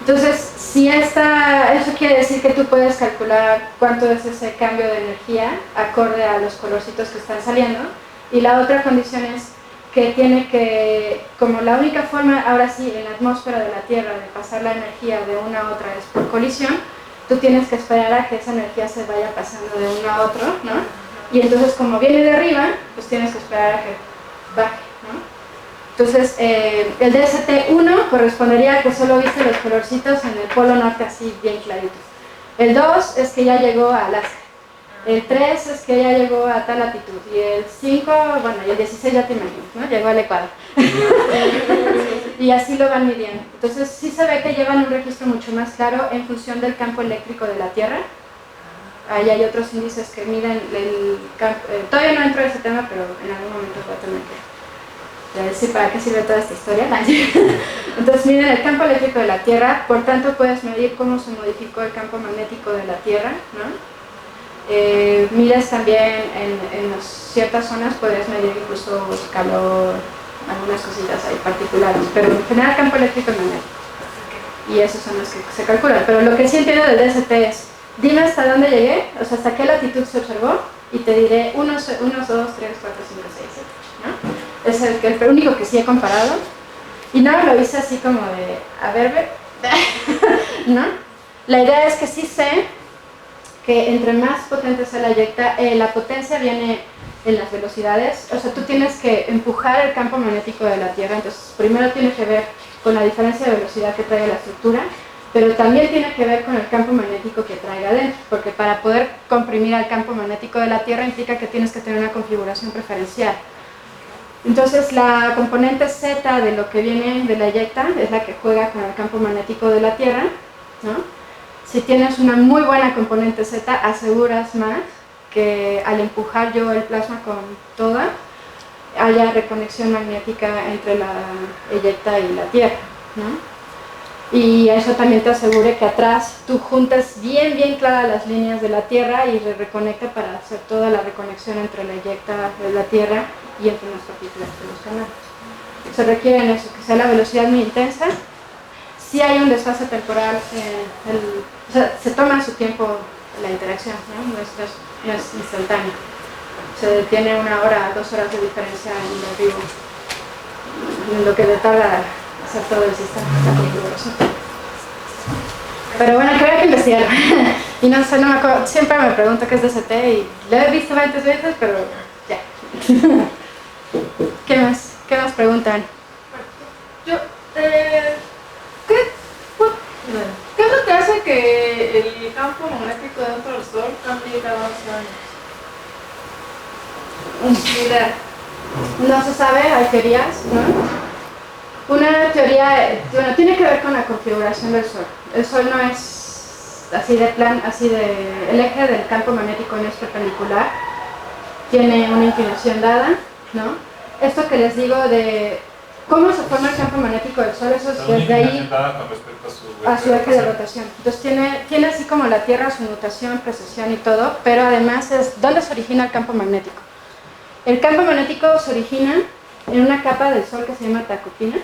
S1: Entonces, si eso quiere decir que tú puedes calcular cuánto es ese cambio de energía acorde a los colorcitos que están saliendo. Y la otra condición es que tiene que, como la única forma, ahora sí, en la atmósfera de la Tierra de pasar la energía de una a otra es por colisión, tú tienes que esperar a que esa energía se vaya pasando de uno a otro, ¿no? Y entonces, como viene de arriba, pues tienes que esperar a que baje, ¿no? Entonces, el DST-1 correspondería a que solo viste los colorcitos en el polo norte así bien claritos. El 2 es que ya llegó a Alaska. El 3 es que ya llegó a tal latitud. Y el 5, bueno, y el 16 ya te imaginas, ¿no? Llegó al Ecuador. Y así lo van midiendo. Entonces, sí se ve que llevan un registro mucho más claro en función del campo eléctrico de la Tierra. Ahí hay otros índices que miden el campo. Todavía no entro en ese tema, pero en algún momento voy a tener que decir para qué sirve toda esta historia. Entonces miden el campo eléctrico de la Tierra, por tanto puedes medir cómo se modificó el campo magnético de la Tierra, ¿no? Mides también en ciertas zonas, puedes medir incluso calor, algunas cositas ahí particulares, pero en general campo eléctrico y magnético. Y esos son los que se calculan. Pero lo que sí entiendo del DST es, dime hasta dónde llegué, o sea, hasta qué latitud se observó, y te diré 1, 2, 3, 4, 5, 6, 7, ¿no? Es el único que sí he comparado. Y no lo hice así como de, a ver, ¿no? La idea es que sí sé que entre más potente sea la eyecta, la potencia viene en las velocidades. O sea, tú tienes que empujar el campo magnético de la Tierra, entonces primero tiene que ver con la diferencia de velocidad que trae la estructura, pero también tiene que ver con el campo magnético que traiga adentro, porque para poder comprimir al campo magnético de la Tierra implica que tienes que tener una configuración preferencial. Entonces la componente Z de lo que viene de la eyecta es la que juega con el campo magnético de la Tierra, ¿no? Si tienes una muy buena componente Z, aseguras más que al empujar yo el plasma con toda, haya reconexión magnética entre la eyecta y la Tierra, ¿no? Y eso también te asegure que atrás tú juntas bien claras las líneas de la Tierra y reconecta para hacer toda la reconexión entre la eyecta de la Tierra y entre las partículas de los canales. Se requiere eso, que sea la velocidad muy intensa. Sí hay un desfase temporal, o sea, se toma su tiempo la interacción, ¿no? No es instantáneo. Se detiene 1 hora, 2 horas de diferencia en lo vivo, en lo que le tarda hacer todo el sistema, la configuración. Pero bueno, creo que investigar. Y no sé, no me acuerdo, siempre me pregunto qué es DST y lo he visto varias veces, pero ya. ¿Qué más preguntan?
S4: ¿Qué es lo que hace que el campo magnético dentro del Sol cambie cada 11 años?
S1: No se sabe, hay teorías, ¿no? Una teoría, bueno, tiene que ver con la configuración del Sol. El Sol no es el eje del campo magnético no es perpendicular, tiene una inclinación dada, ¿no? Esto que les digo de cómo se forma el campo magnético del Sol, eso es desde ahí
S2: con respecto a
S1: su eje de rotación. Entonces tiene así como la Tierra su nutación, precesión y todo, pero además es ¿dónde se origina el campo magnético? El campo magnético se origina en una capa del Sol que se llama Tacopina.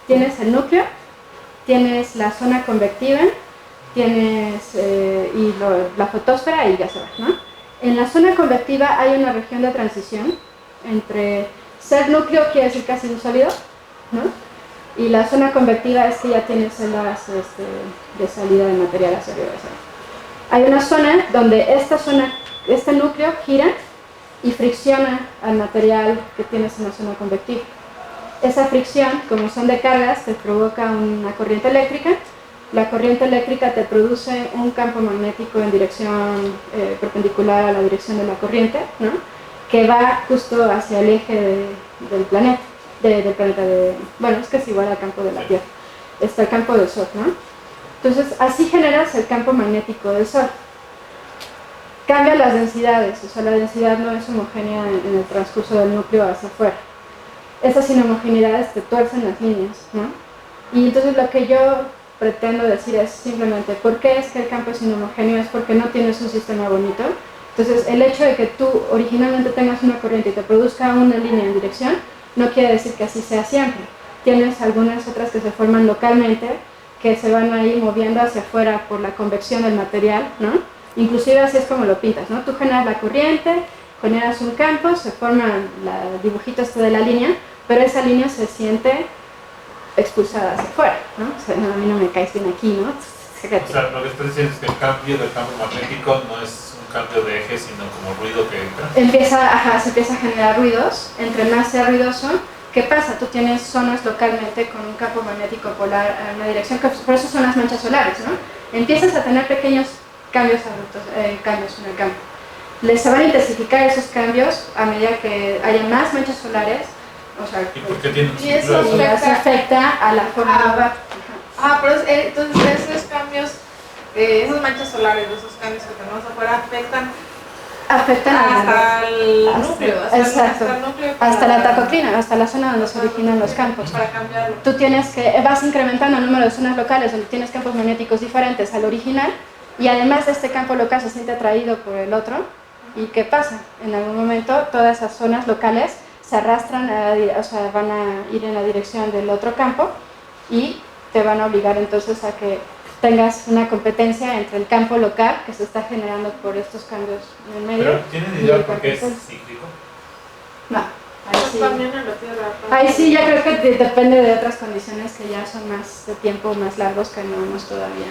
S1: Tienes el núcleo, tienes la zona convectiva, tienes la fotosfera y ya se va, ¿no? En la zona convectiva hay una región de transición entre ser núcleo quiere decir casi un sólido, ¿no? Y la zona convectiva es que ya tienes celdas de salida de material hacia arriba. Hay una zona donde este núcleo gira y fricciona al material que tienes en la zona convectiva. Esa fricción, como son de cargas, te provoca una corriente eléctrica. La corriente eléctrica te produce un campo magnético en dirección perpendicular a la dirección de la corriente, ¿no? Que va justo hacia el eje del planeta, bueno, es que es igual al campo de la Tierra. Está el campo del Sol, ¿no? Entonces, así generas el campo magnético del Sol. Cambia las densidades, o sea, la densidad no es homogénea en el transcurso del núcleo hacia afuera. Esas inhomogeneidades te tuercen las líneas, ¿no? Y entonces lo que yo pretendo decir es simplemente, ¿por qué es que el campo es inhomogéneo? Es porque no tienes un sistema bonito. Entonces, el hecho de que tú originalmente tengas una corriente y te produzca una línea en dirección, no quiere decir que así sea siempre. Tienes algunas otras que se forman localmente, que se van a ir moviendo hacia afuera por la convección del material, ¿no? Inclusive así es como lo pintas, ¿no? Tú generas la corriente, generas un campo, se forma el dibujito de la línea, pero esa línea se siente expulsada hacia afuera, ¿no? O sea, no, a mí no me caes bien aquí, ¿no?
S2: O sea, lo que estás diciendo es que el cambio del campo magnético no es un cambio de eje, sino como ruido que entra.
S1: Se empieza a generar ruidos. Entre más sea ruidoso, ¿qué pasa? Tú tienes zonas localmente con un campo magnético polar en una dirección, por eso son las manchas solares, ¿no? Empiezas a tener pequeños cambios abruptos, cambios en el campo. Se van a intensificar esos cambios a medida que haya más manchas solares. O sea,
S2: ¿Y por qué tienen
S4: y eso
S1: afecta a la forma
S4: pero entonces esos cambios, esas manchas solares, esos cambios que tenemos afuera afectan hasta el núcleo,
S1: hasta la tacocrina, hasta la zona donde se originan los campos.
S4: Para cambiarlo.
S1: Tú vas incrementando el número de zonas locales donde tienes campos magnéticos diferentes al original, y además este campo local se siente atraído por el otro. ¿Y qué pasa? En algún momento todas esas zonas locales se arrastran, van a ir en la dirección del otro campo y te van a obligar entonces a que tengas una competencia entre el campo local que se está generando por estos cambios en el medio.
S2: ¿Pero tienen idea por qué es cíclico?
S1: No,
S4: También en la Tierra.
S1: ahí sí ya creo que depende de otras condiciones que ya son más de tiempo, más largos, que no hemos todavía,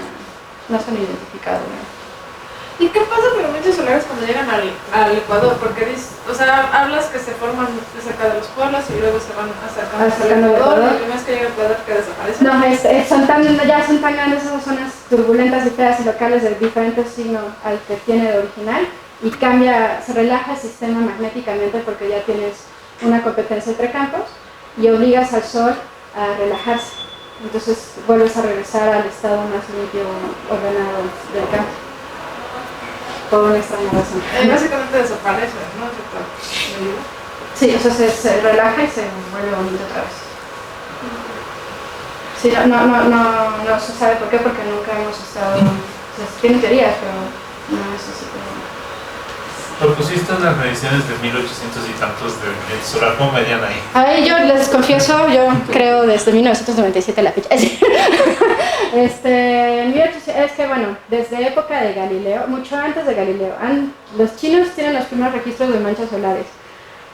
S1: no se han identificado, ¿no?
S4: ¿Y qué pasa con los manchas solares cuando llegan al Ecuador? Porque hablas que se forman cerca de los polos y luego se van acercando al Ecuador, y una vez que llega al Ecuador que desaparecen.
S1: No, ya son tan grandes esas zonas turbulentas y feas y locales de diferente signo al que tiene de original, y se relaja el sistema magnéticamente porque ya tienes una competencia entre campos y obligas al Sol a relajarse. Entonces vuelves a regresar al estado más limpio, ordenado del campo. Por una extraña razón.
S4: Básicamente desaparece, ¿no?
S1: Sí, o sea, se relaja y se vuelve bonito otra vez. Sí, no se sabe por qué, porque nunca hemos estado... O sea, tiene teorías, pero no es así como...
S2: Propusiste unas mediciones de 1800 y tantos de viento solar. ¿Cómo medían ahí?
S1: Ahí yo les confieso, yo creo desde 1997 la fecha. Es que bueno, desde época de Galileo, mucho antes de Galileo, los chinos tienen los primeros registros de manchas solares.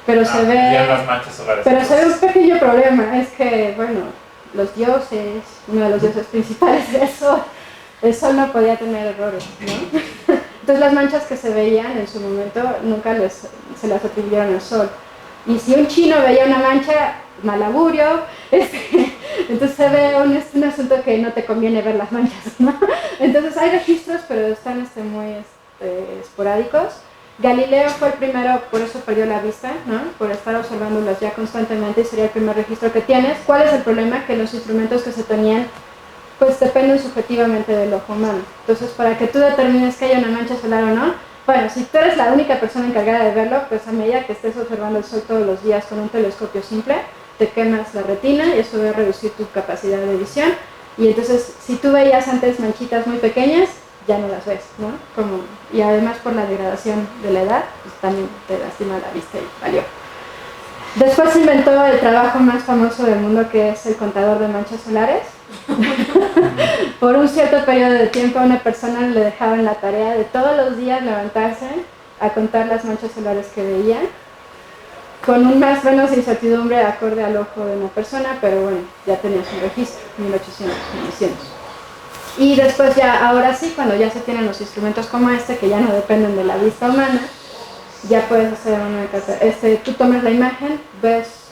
S1: Pero se ve...
S2: las manchas solares.
S1: Pero se ve un pequeño problema, es que, bueno, los dioses, uno de los dioses principales del Sol, el Sol no podía tener errores, ¿no? Entonces las manchas que se veían en su momento nunca se las atribuyeron al Sol. Y si un chino veía una mancha, mal augurio, entonces se ve un asunto que no te conviene ver las manchas, ¿no? Entonces hay registros, pero están muy esporádicos. Galileo fue el primero, por eso perdió la vista, ¿no? Por estar observándolos ya constantemente, y sería el primer registro que tienes. ¿Cuál es el problema? Que los instrumentos que se tenían pues dependen subjetivamente del ojo humano. Entonces, para que tú determines que haya una mancha solar o no, bueno, si tú eres la única persona encargada de verlo, pues a medida que estés observando el Sol todos los días con un telescopio simple, te quemas la retina y eso va a reducir tu capacidad de visión. Y entonces, si tú veías antes manchitas muy pequeñas, ya no las ves, ¿no? Y además por la degradación de la edad, pues también te lastima la vista y valió. Después se inventó el trabajo más famoso del mundo, que es el contador de manchas solares. Por un cierto periodo de tiempo a una persona le dejaban la tarea de todos los días levantarse a contar las manchas solares que veía, con un más o menos incertidumbre acorde al ojo de una persona, pero bueno, ya tenía su registro, 1800, 1900. Y después ya, ahora sí, cuando ya se tienen los instrumentos como este, que ya no dependen de la vista humana, ya puedes hacer una tú tomas la imagen,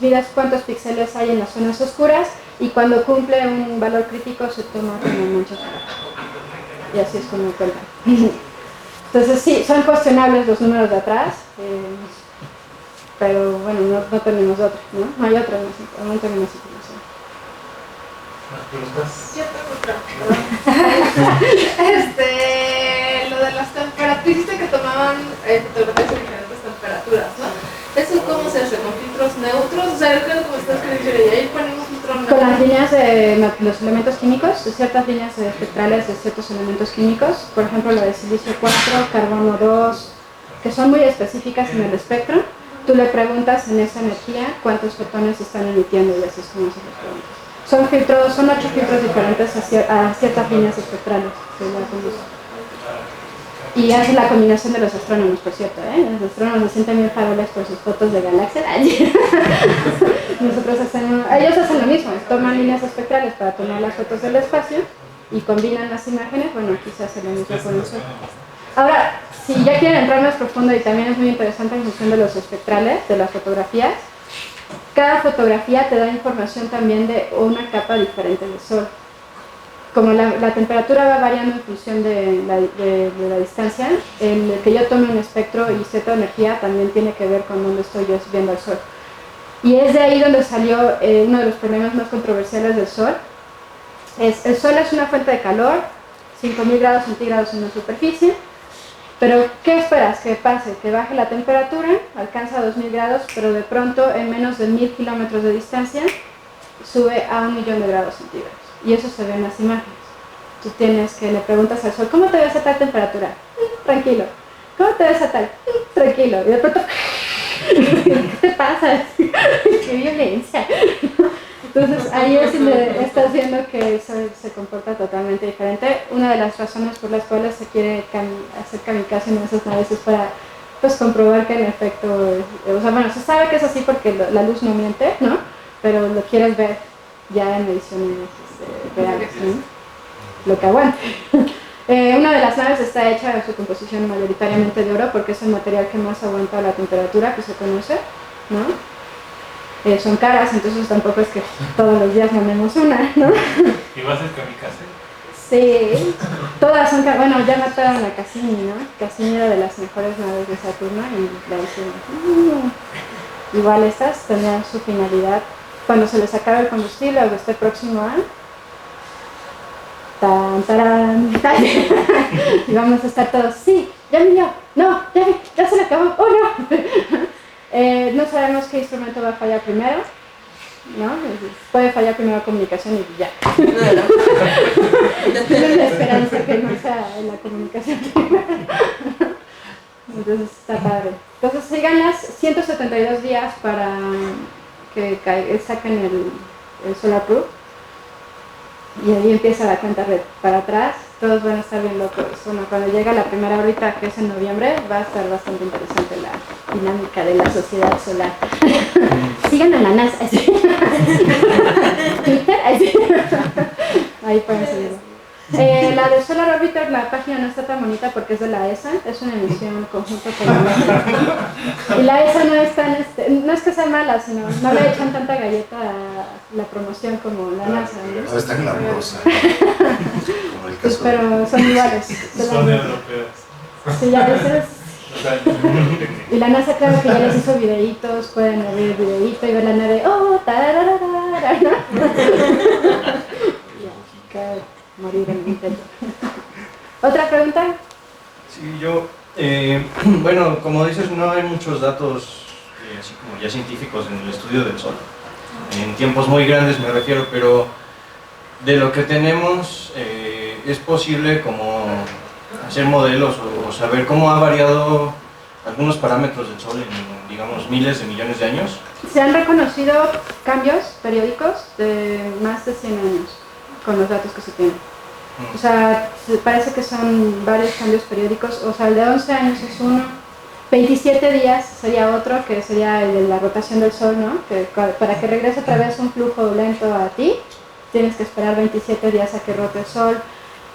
S1: miras cuántos píxeles hay en las zonas oscuras y cuando cumple un valor crítico se toma como manchas rojas. Y así es como cuenta. Entonces sí, son cuestionables los números de atrás, pero bueno, no tenemos otro, ¿no? No hay otra, no tenemos información.
S2: ¿Más preguntas?
S4: Yo tengo otra. Lo de las temperaturas, dijiste que tomaban fotografías a diferentes temperaturas, ¿no? ¿Eso cómo se hace? ¿Con filtros neutros? O sea, yo creo como estás escribiendo y ahí ponemos filtro neutro.
S1: Con las líneas de los elementos químicos, de ciertas líneas espectrales de ciertos elementos químicos, por ejemplo la de silicio 4, carbono 2, que son muy específicas en el espectro, tú le preguntas en esa energía cuántos fotones están emitiendo y así es como se les pregunta. Son 8 filtros diferentes a ciertas líneas espectrales que ya conocen. Y hace la combinación de los astrónomos, por cierto, Los astrónomos se sienten bien faroles por sus fotos de galaxias. Ellos hacen lo mismo, toman líneas espectrales para tomar las fotos del espacio y combinan las imágenes. Bueno, aquí se hace lo mismo con el Sol. Ahora, si ya quieren entrar más profundo, y también es muy interesante en función de los espectrales, de las fotografías, cada fotografía te da información también de una capa diferente del Sol. Como la temperatura va variando en función de la distancia, el que yo tome un espectro y cierta energía también tiene que ver con dónde estoy yo viendo al Sol. Y es de ahí donde salió uno de los problemas más controversiales del Sol. El Sol es una fuente de calor, 5000 grados centígrados en la superficie, pero ¿qué esperas que pase? Que baje la temperatura, alcanza 2000 grados, pero de pronto en menos de 1000 kilómetros de distancia sube a 1.000.000 de grados centígrados. Y eso se ve en las imágenes. Tú le preguntas al Sol, ¿cómo te ves a tal temperatura? Tranquilo. ¿Cómo te ves a tal? Tranquilo. Y de pronto, ¿qué te pasa? ¡Qué violencia! Entonces ahí es donde estás viendo que el Sol se comporta totalmente diferente. Una de las razones por las cuales se quiere hacer kamikaze en esas naves es para comprobar que en efecto, se sabe que es así porque la luz no miente, ¿no? Pero lo quieres ver ya en ediciones reales, ¿no? Lo que aguante. Una de las naves está hecha en su composición mayoritariamente de oro porque es el material que más aguanta la temperatura que se conoce, ¿no? Son caras, entonces tampoco es que todos los días mandemos una, ¿no?
S2: ¿Y va a ser kamikaze?
S1: Sí, todas son, bueno, ya mataron a Cassini, ¿no? Cassini era de las mejores naves de Saturno y la hicieron. Igual estas tenían su finalidad. Cuando se les acabe el combustible o que esté próximo a y vamos a estar todos, sí, ya vino, no, ya se le acabó, oh no. No sabemos qué instrumento va a fallar primero, ¿no? Puede fallar primero comunicación y ya. Tienen la esperanza que no sea la comunicación primero. Entonces está padre. Entonces sigan las 172 días para que saquen el Solar Proof y ahí empieza la cuenta para atrás. Todos van a estar bien locos. Bueno, cuando llega la primera órbita, que es en noviembre, va a estar bastante interesante la dinámica de la sociedad solar. Sigan a la NASA. Twitter, ahí pueden seguirlo. La de Solar Orbiter, la página no está tan bonita porque es de la ESA, es una emisión conjunta con la NASA. Y la ESA no es tan, no es que sea mala, sino no le echan tanta galleta a la promoción como la NASA, ¿no?
S5: No es tan glamurosa como el caso.
S1: Pero son iguales.
S2: Son europeas.
S1: Sí, ya veces. Y la NASA, claro que ya les hizo videitos, pueden ver el videito y ver la nave, ¡oh! ¡Tarararara! Morir en el intento. ¿Otra pregunta?
S6: Sí, yo, bueno, como dices, no hay muchos datos así como ya científicos en el estudio del Sol, en tiempos muy grandes me refiero, pero de lo que tenemos es posible como hacer modelos o saber cómo ha variado algunos parámetros del Sol en, digamos, miles de millones de años.
S1: Se han reconocido cambios periódicos de más de 100 años con los datos que se tienen. O sea, parece que son varios cambios periódicos. O sea, el de 11 años es uno, 27 días sería otro, que sería el de la rotación del Sol, ¿no? Que para que regrese otra vez un flujo lento a ti, tienes que esperar 27 días a que rote el Sol.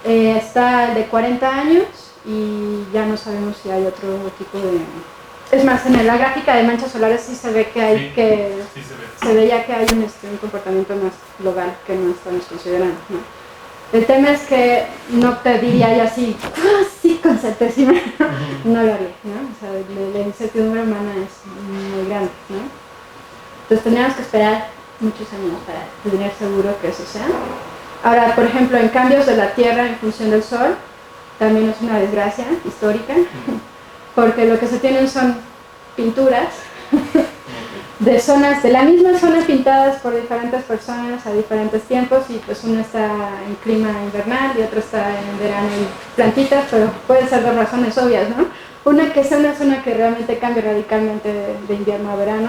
S1: Está el de 40 años y ya no sabemos si hay otro tipo Es más, en la gráfica de manchas solares sí se ve que hay
S2: Sí,
S1: que...
S2: sí se ve.
S1: Se ve ya que hay un comportamiento más global que no estamos considerando, ¿no? El tema es que no te diría yo así, sí, con certeza, no lo haría, ¿no? O sea, la incertidumbre humana es muy grande, ¿no? Entonces tendríamos que esperar muchos años para tener seguro que eso sea. Ahora, por ejemplo, en cambios de la Tierra en función del Sol, también es una desgracia histórica, porque lo que se tienen son pinturas de zonas, de la misma zona pintadas por diferentes personas a diferentes tiempos, y pues una está en clima invernal y otra está en verano en plantitas, pero puede ser por razones obvias, ¿no? Una que sea una zona que realmente cambie radicalmente de invierno a verano,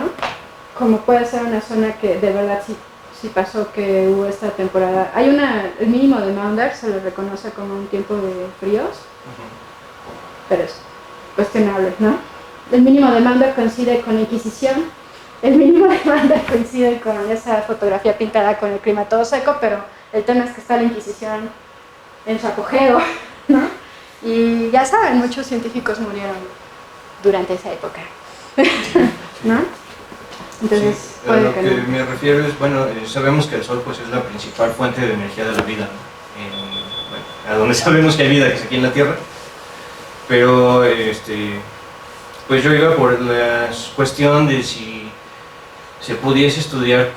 S1: como puede ser una zona que de verdad sí pasó que hubo esta temporada. Hay el mínimo de Maunder se le reconoce como un tiempo de fríos, pero es cuestionable, ¿no? El mínimo de Maunder coincide con la Inquisición, el mínimo de Maunder coincide con esa fotografía pintada con el clima todo seco, pero el tema es que está la Inquisición en su apogeo, ¿no? Y ya saben, muchos científicos murieron durante esa época, ¿no? Entonces,
S6: sí, a lo que me refiero es, bueno, sabemos que el Sol pues es la principal fuente de energía de la vida, ¿no? Bueno, a donde sabemos que hay vida, que es aquí en la Tierra, pero pues yo iba por la cuestión de si se pudiese estudiar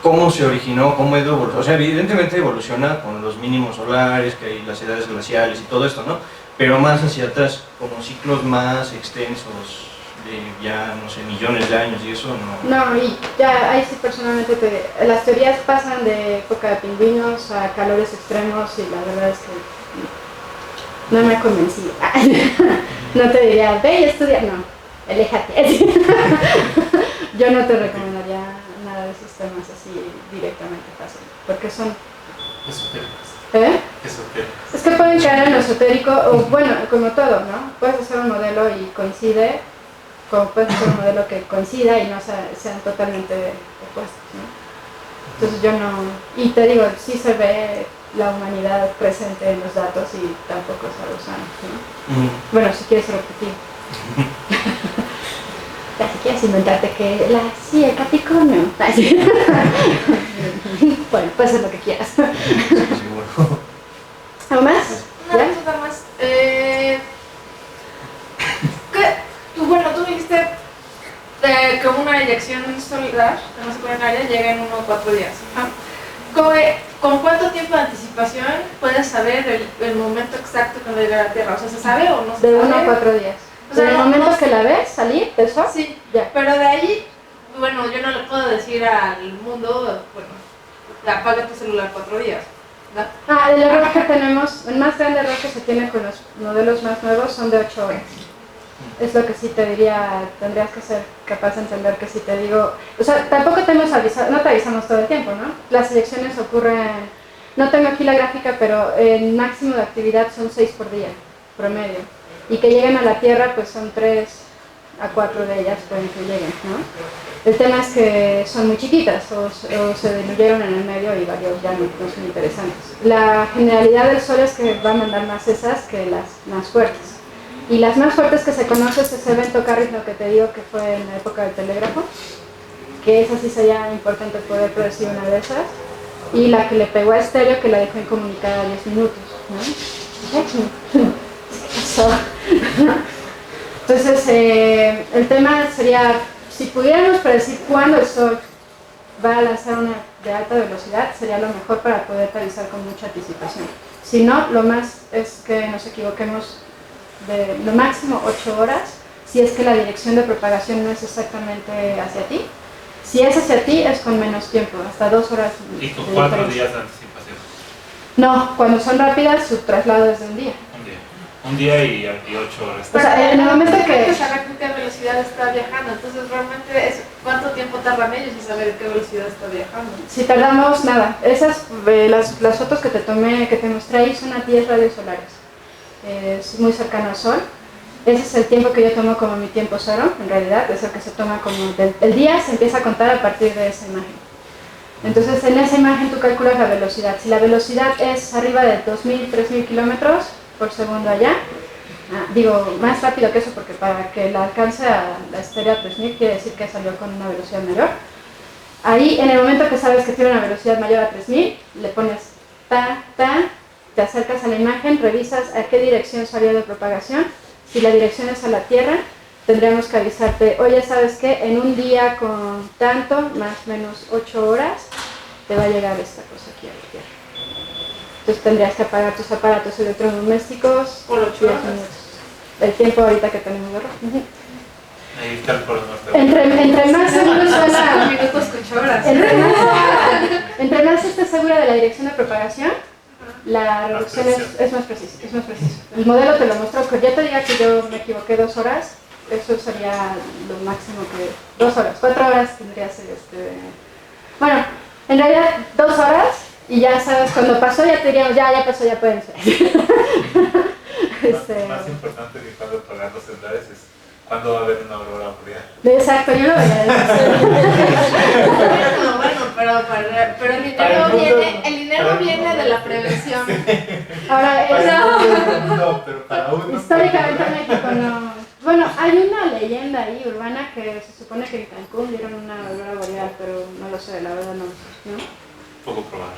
S6: cómo se originó, cómo evolucionó. O sea, evidentemente evoluciona con los mínimos solares, que hay las edades glaciales y todo esto, ¿no? Pero más hacia atrás, como ciclos más extensos, de ya, no sé, millones de años y eso no...
S1: No, y ya ahí sí personalmente las teorías pasan de época de pingüinos a calores extremos, y la verdad es que no me ha convencido. No te diría, ve y estudia, no, aléjate. Yo no te recomendaría nada de esos temas así directamente fácil, porque son...
S2: Esotéricos.
S1: ¿Eh?
S2: Esotéricos.
S1: Es que pueden caer en lo esotérico, o bueno, como todo, ¿no? Puedes hacer un modelo y coincide, como puedes hacer un modelo que coincida y no sean totalmente opuestos, ¿no? Entonces yo no... Y te digo, sí se ve la humanidad presente en los datos y tampoco es algo sano, ¿no? Bueno, si quieres repetir. Ya, si quieres inventarte que el Capricornio. Bueno, puede ser lo que quieras.
S6: Seguro.
S1: ¿Algo más?
S4: Una
S1: ¿Ya?
S4: pregunta más. Bueno, tú dijiste que una eyección solar, que no se pone en área, llega en 1 o 4 días. ¿Con cuánto tiempo de anticipación puedes saber el momento exacto cuando llega a la Tierra? O sea, ¿se sabe o no se sabe?
S1: De 1 a 4 días.
S4: O sea,
S1: ¿Desde el
S4: no
S1: momento que
S4: sé.
S1: la ves salir del sol?
S4: Sí,
S1: Ya.
S4: pero de ahí, bueno, yo no le puedo decir al mundo, bueno, apaga tu celular 4 días, ¿verdad?
S1: El error que tenemos, el más grande error que se tiene con los modelos más nuevos son de 8 horas. Es lo que sí te diría, tendrías que ser capaz de entender que si te digo... O sea, tampoco te hemos avisado, no te avisamos todo el tiempo, ¿no? Las eyecciones ocurren, no tengo aquí la gráfica, pero el máximo de actividad son 6 por día, promedio. Y que lleguen a la Tierra, pues son 3 a 4 de ellas pueden que lleguen, ¿no? El tema es que son muy chiquitas o se diluyeron en el medio y varios ya no son interesantes. La generalidad del Sol es que va a mandar más esas que las más fuertes. Y las más fuertes que se conoce es ese evento Carrington que te digo que fue en la época del telégrafo, que esa sí sería importante poder predecir una de esas, y la que le pegó a estéreo que la dejó incomunicada 10 minutos, ¿no? Entonces el tema sería, si pudiéramos predecir cuándo el Sol va a lanzar una de alta velocidad, sería lo mejor para poder avisar con mucha anticipación. Si no, lo más es que nos equivoquemos de lo máximo 8 horas, si es que la dirección de propagación no es exactamente hacia ti. Si es hacia ti, es con menos tiempo, hasta 2 horas.
S2: Y con 4 días de anticipación.
S1: No, cuando son rápidas, su traslado es de un día.
S2: Un día y 8 horas.
S1: O sea, en el momento que...
S4: saber con qué velocidad está viajando, entonces realmente es cuánto tiempo tardan ellos y saber qué velocidad está viajando.
S1: Si tardamos nada, esas, las fotos que te tomé, que te mostré ahí son a 10 radios solares. Es muy cercano al Sol. Ese es el tiempo que yo tomo como mi tiempo cero, en realidad, es el que se toma como el día se empieza a contar a partir de esa imagen. Entonces en esa imagen tú calculas la velocidad. Si la velocidad es arriba de 2.000, 3.000 kilómetros por segundo allá, digo, más rápido que eso, porque para que la alcance a la estéreo 3000 quiere decir que salió con una velocidad mayor. Ahí, en el momento que sabes que tiene una velocidad mayor a 3000, le pones ta, ta, te acercas a la imagen, revisas a qué dirección salió de propagación. Si la dirección es a la Tierra, tendríamos que avisarte, oye, ¿sabes qué? En un día con tanto, más o menos 8 horas, te va a llegar esta cosa aquí a la Tierra. Entonces tendrías que apagar tus aparatos electrodomésticos
S4: por 8 horas.
S1: minutos. El tiempo ahorita que tenemos de error.
S2: Ahí está el problema.
S1: Entre más seguro suena,
S4: minutos con 8 horas.
S1: entre más estés segura de la dirección de propagación, la reducción es más precisa, es más preciso. El modelo te lo mostró, que ya te diga que yo me equivoqué 2 horas, eso sería lo máximo que... 2 horas, 4 horas tendría que ser Bueno, en realidad 2 horas, y ya sabes, cuando pasó ya te diríamos, ya pasó, ya pueden ser.
S2: Más importante que cuando apagar los celulares es cuándo va a haber una aurora boreal.
S1: Exacto, yo lo veía
S4: Pero el dinero viene de la prevención.
S1: Ahora,
S2: No, pero para uno.
S1: históricamente en México no. Bueno, hay una leyenda ahí urbana que se supone que en Cancún dieron una aurora boreal, pero no lo sé, la verdad no lo sé, ¿no?
S2: Poco probable.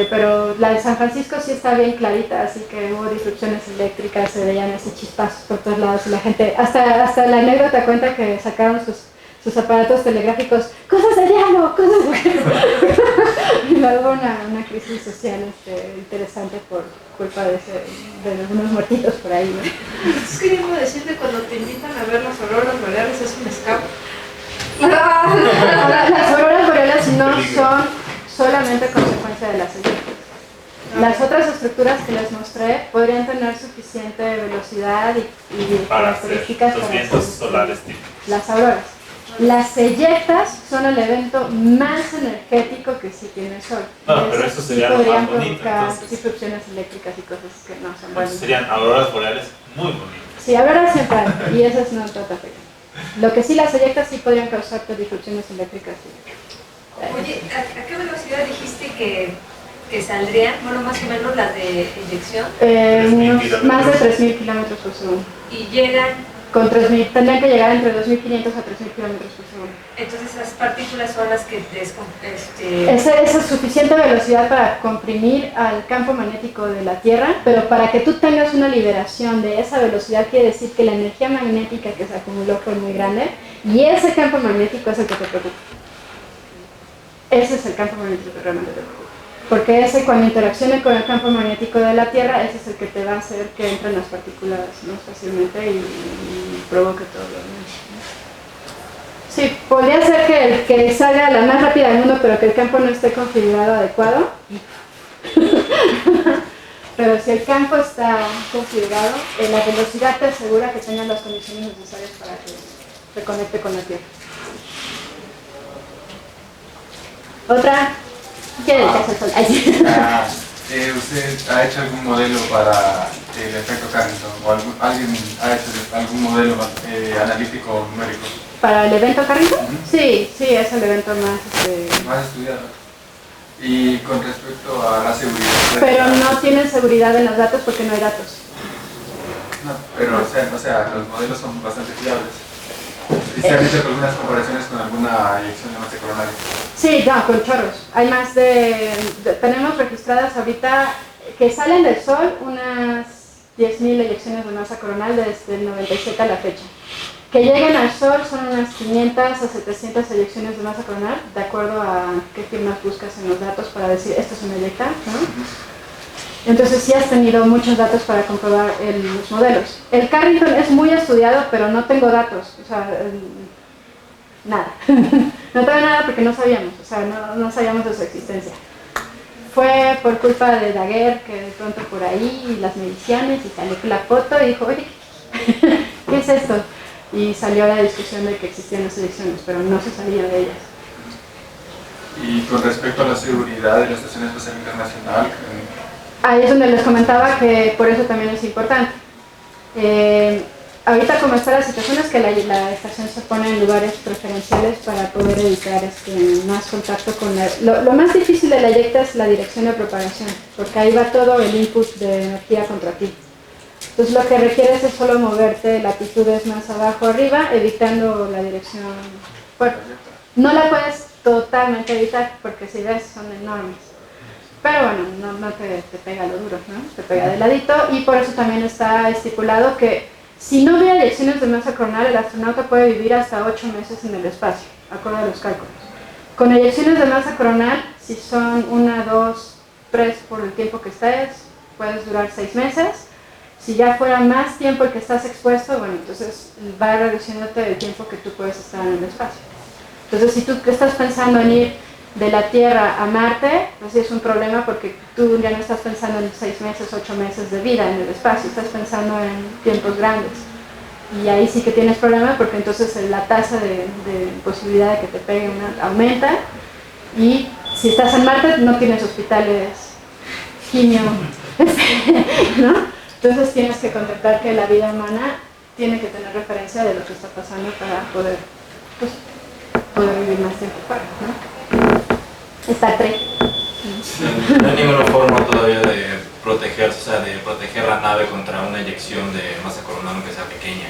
S1: Pero la de San Francisco sí está bien clarita, así que hubo disrupciones eléctricas, se veían así chispazos por todos lados y la gente, hasta la anécdota cuenta que sacaron sus aparatos telegráficos, cosas de diablo, cosas de diablo. Y luego hubo una crisis social interesante por culpa de algunos muertitos por ahí, ¿no?
S4: Es queriendo decir que cuando te invitan a ver las auroras boreales es un escape.
S1: Ahora, las auroras boreales no son solamente consecuencia de las eyectas. Las otras estructuras que les mostré podrían tener suficiente velocidad y
S2: para hacer
S1: características
S2: los
S1: para
S2: vientos
S1: hacer
S2: solares típicos.
S1: las auroras. Las eyectas son el evento más energético que sí tiene el Sol.
S2: No, pero eso sería lo
S1: podrían
S2: más bonito,
S1: provocar
S2: entonces.
S1: disrupciones eléctricas y cosas que no son
S2: Entonces
S1: buenas.
S2: serían auroras boreales muy bonitas.
S1: Sí, auroras siempre hay, y esas no trata de. Lo que sí, las eyectas sí podrían causarte disrupciones eléctricas.
S3: Oye, ¿a qué velocidad dijiste que saldrían? Bueno, más o menos las de eyección.
S2: 3.000
S1: Más de 3.000 kilómetros por segundo.
S3: Y llegan,
S1: Con 3.000, tendrían que llegar entre 2.500 a 3.000 kilómetros por segundo.
S3: entonces esas partículas son las que
S1: Esa es suficiente velocidad para comprimir al campo magnético de la Tierra, pero para que tú tengas una liberación de esa velocidad quiere decir que la energía magnética que se acumuló fue muy grande y ese campo magnético es el que te preocupa. Ese es el campo magnético que realmente te preocupa. Porque ese, cuando interaccione con el campo magnético de la Tierra, ese es el que te va a hacer que entren las partículas más fácilmente y provoque todo lo demás. Sí, podría ser que salga la más rápida del mundo, pero que el campo no esté configurado adecuado. Pero si el campo está configurado, la velocidad te asegura que tengas las condiciones necesarias para que se conecte con la Tierra. ¿Otra? ¿Quién dedicarse al sol? Ay, sí.
S5: ¿Usted ha hecho algún modelo para el efecto Carrington? ¿O alguien ha hecho algún modelo analítico numérico?
S1: ¿Para el evento Carrington? Sí, es el evento más...
S5: Más estudiado. Y con respecto a la seguridad.
S1: Pero no tienen seguridad en los datos porque no hay datos.
S5: No, pero o sea, los modelos son bastante fiables. ¿Y se han hecho algunas comparaciones con alguna eyección de masa coronaria?
S1: Sí, no, con chorros. Hay más tenemos registradas ahorita que salen del Sol unas 10.000 eyecciones de masa coronal desde el 97 a la fecha. Que lleguen al Sol son unas 500 a 700 eyecciones de masa coronal, de acuerdo a qué firmas buscas en los datos para decir esto es una eyecta, ¿no? Entonces sí has tenido muchos datos para comprobar los modelos. El Carrington es muy estudiado, pero no tengo datos, o sea, nada. No tengo nada porque no sabíamos, o sea, no sabíamos de su existencia. Fue por culpa de Daguerre que de pronto por ahí, las mediciones, y salió la foto y dijo, oye, ¿qué es esto? Y salió la discusión de que existían las eyecciones, pero no se sabía de ellas.
S5: Y con respecto a la seguridad de la Estación Espacial Internacional,
S1: ahí es donde les comentaba que por eso también es importante. Ahorita como está la situación es que la estación se pone en lugares preferenciales para poder evitar más contacto con lo más difícil de la eyecta es la dirección de propagación, porque ahí va todo el input de energía contra ti. Entonces lo que requieres es solo moverte latitudes más abajo arriba, evitando la dirección. Bueno, no la puedes totalmente evitar porque si ves son enormes. Pero bueno, no te pega lo duro, ¿no? Te pega de ladito y por eso también está estipulado que si no hubiera eyecciones de masa coronal, el astronauta puede vivir hasta 8 meses en el espacio, acorde a los cálculos. Con eyecciones de masa coronal, si son 1, 2, 3 por el tiempo que estés, puedes durar 6 meses. Si ya fuera más tiempo el que estás expuesto, bueno, entonces va reduciéndote el tiempo que tú puedes estar en el espacio. Entonces, si tú estás pensando en ir de la Tierra a Marte, pues es un problema porque tú ya no estás pensando en 6 meses, 8 meses de vida en el espacio, estás pensando en tiempos grandes. Y ahí sí que tienes problema porque entonces la tasa de posibilidad de que te pegue aumenta. Y si estás en Marte, no tienes hospitales quimio, ¿no? Entonces tienes que contemplar que la vida humana tiene que tener referencia de lo que está pasando para poder, pues, poder vivir más tiempo fuera, ¿no? Star Trek.
S7: No hay ninguna forma todavía de protegerse, o sea, de proteger la nave contra una eyección de masa coronal aunque sea pequeña.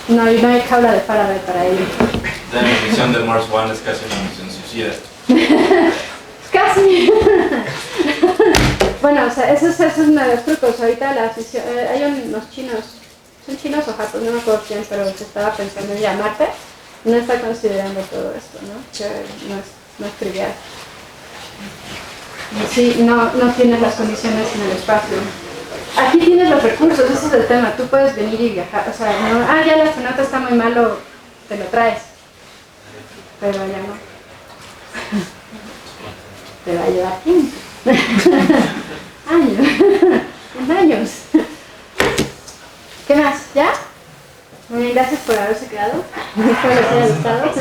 S1: No hay jaula de Faraday para ello.
S7: La misión de Mars One es casi una misión suicida.
S1: Casi. Bueno, o sea, eso es uno de los trucos. Ahorita hay unos chinos, son chinos o japoneses, no me acuerdo quién, pero se estaba pensando en llamarte. No está considerando todo esto, ¿no? Que no es trivial. Sí, no tienes las condiciones en el espacio. Aquí tienes los recursos, ese es el tema. Tú puedes venir y viajar, o sea, no, ya el astronauta está muy malo, te lo traes. Pero ya no. Te va a llevar tiempo. Años. ¿Qué más? ¿Ya? Muy bien, gracias por haberse quedado. Espero que les haya gustado.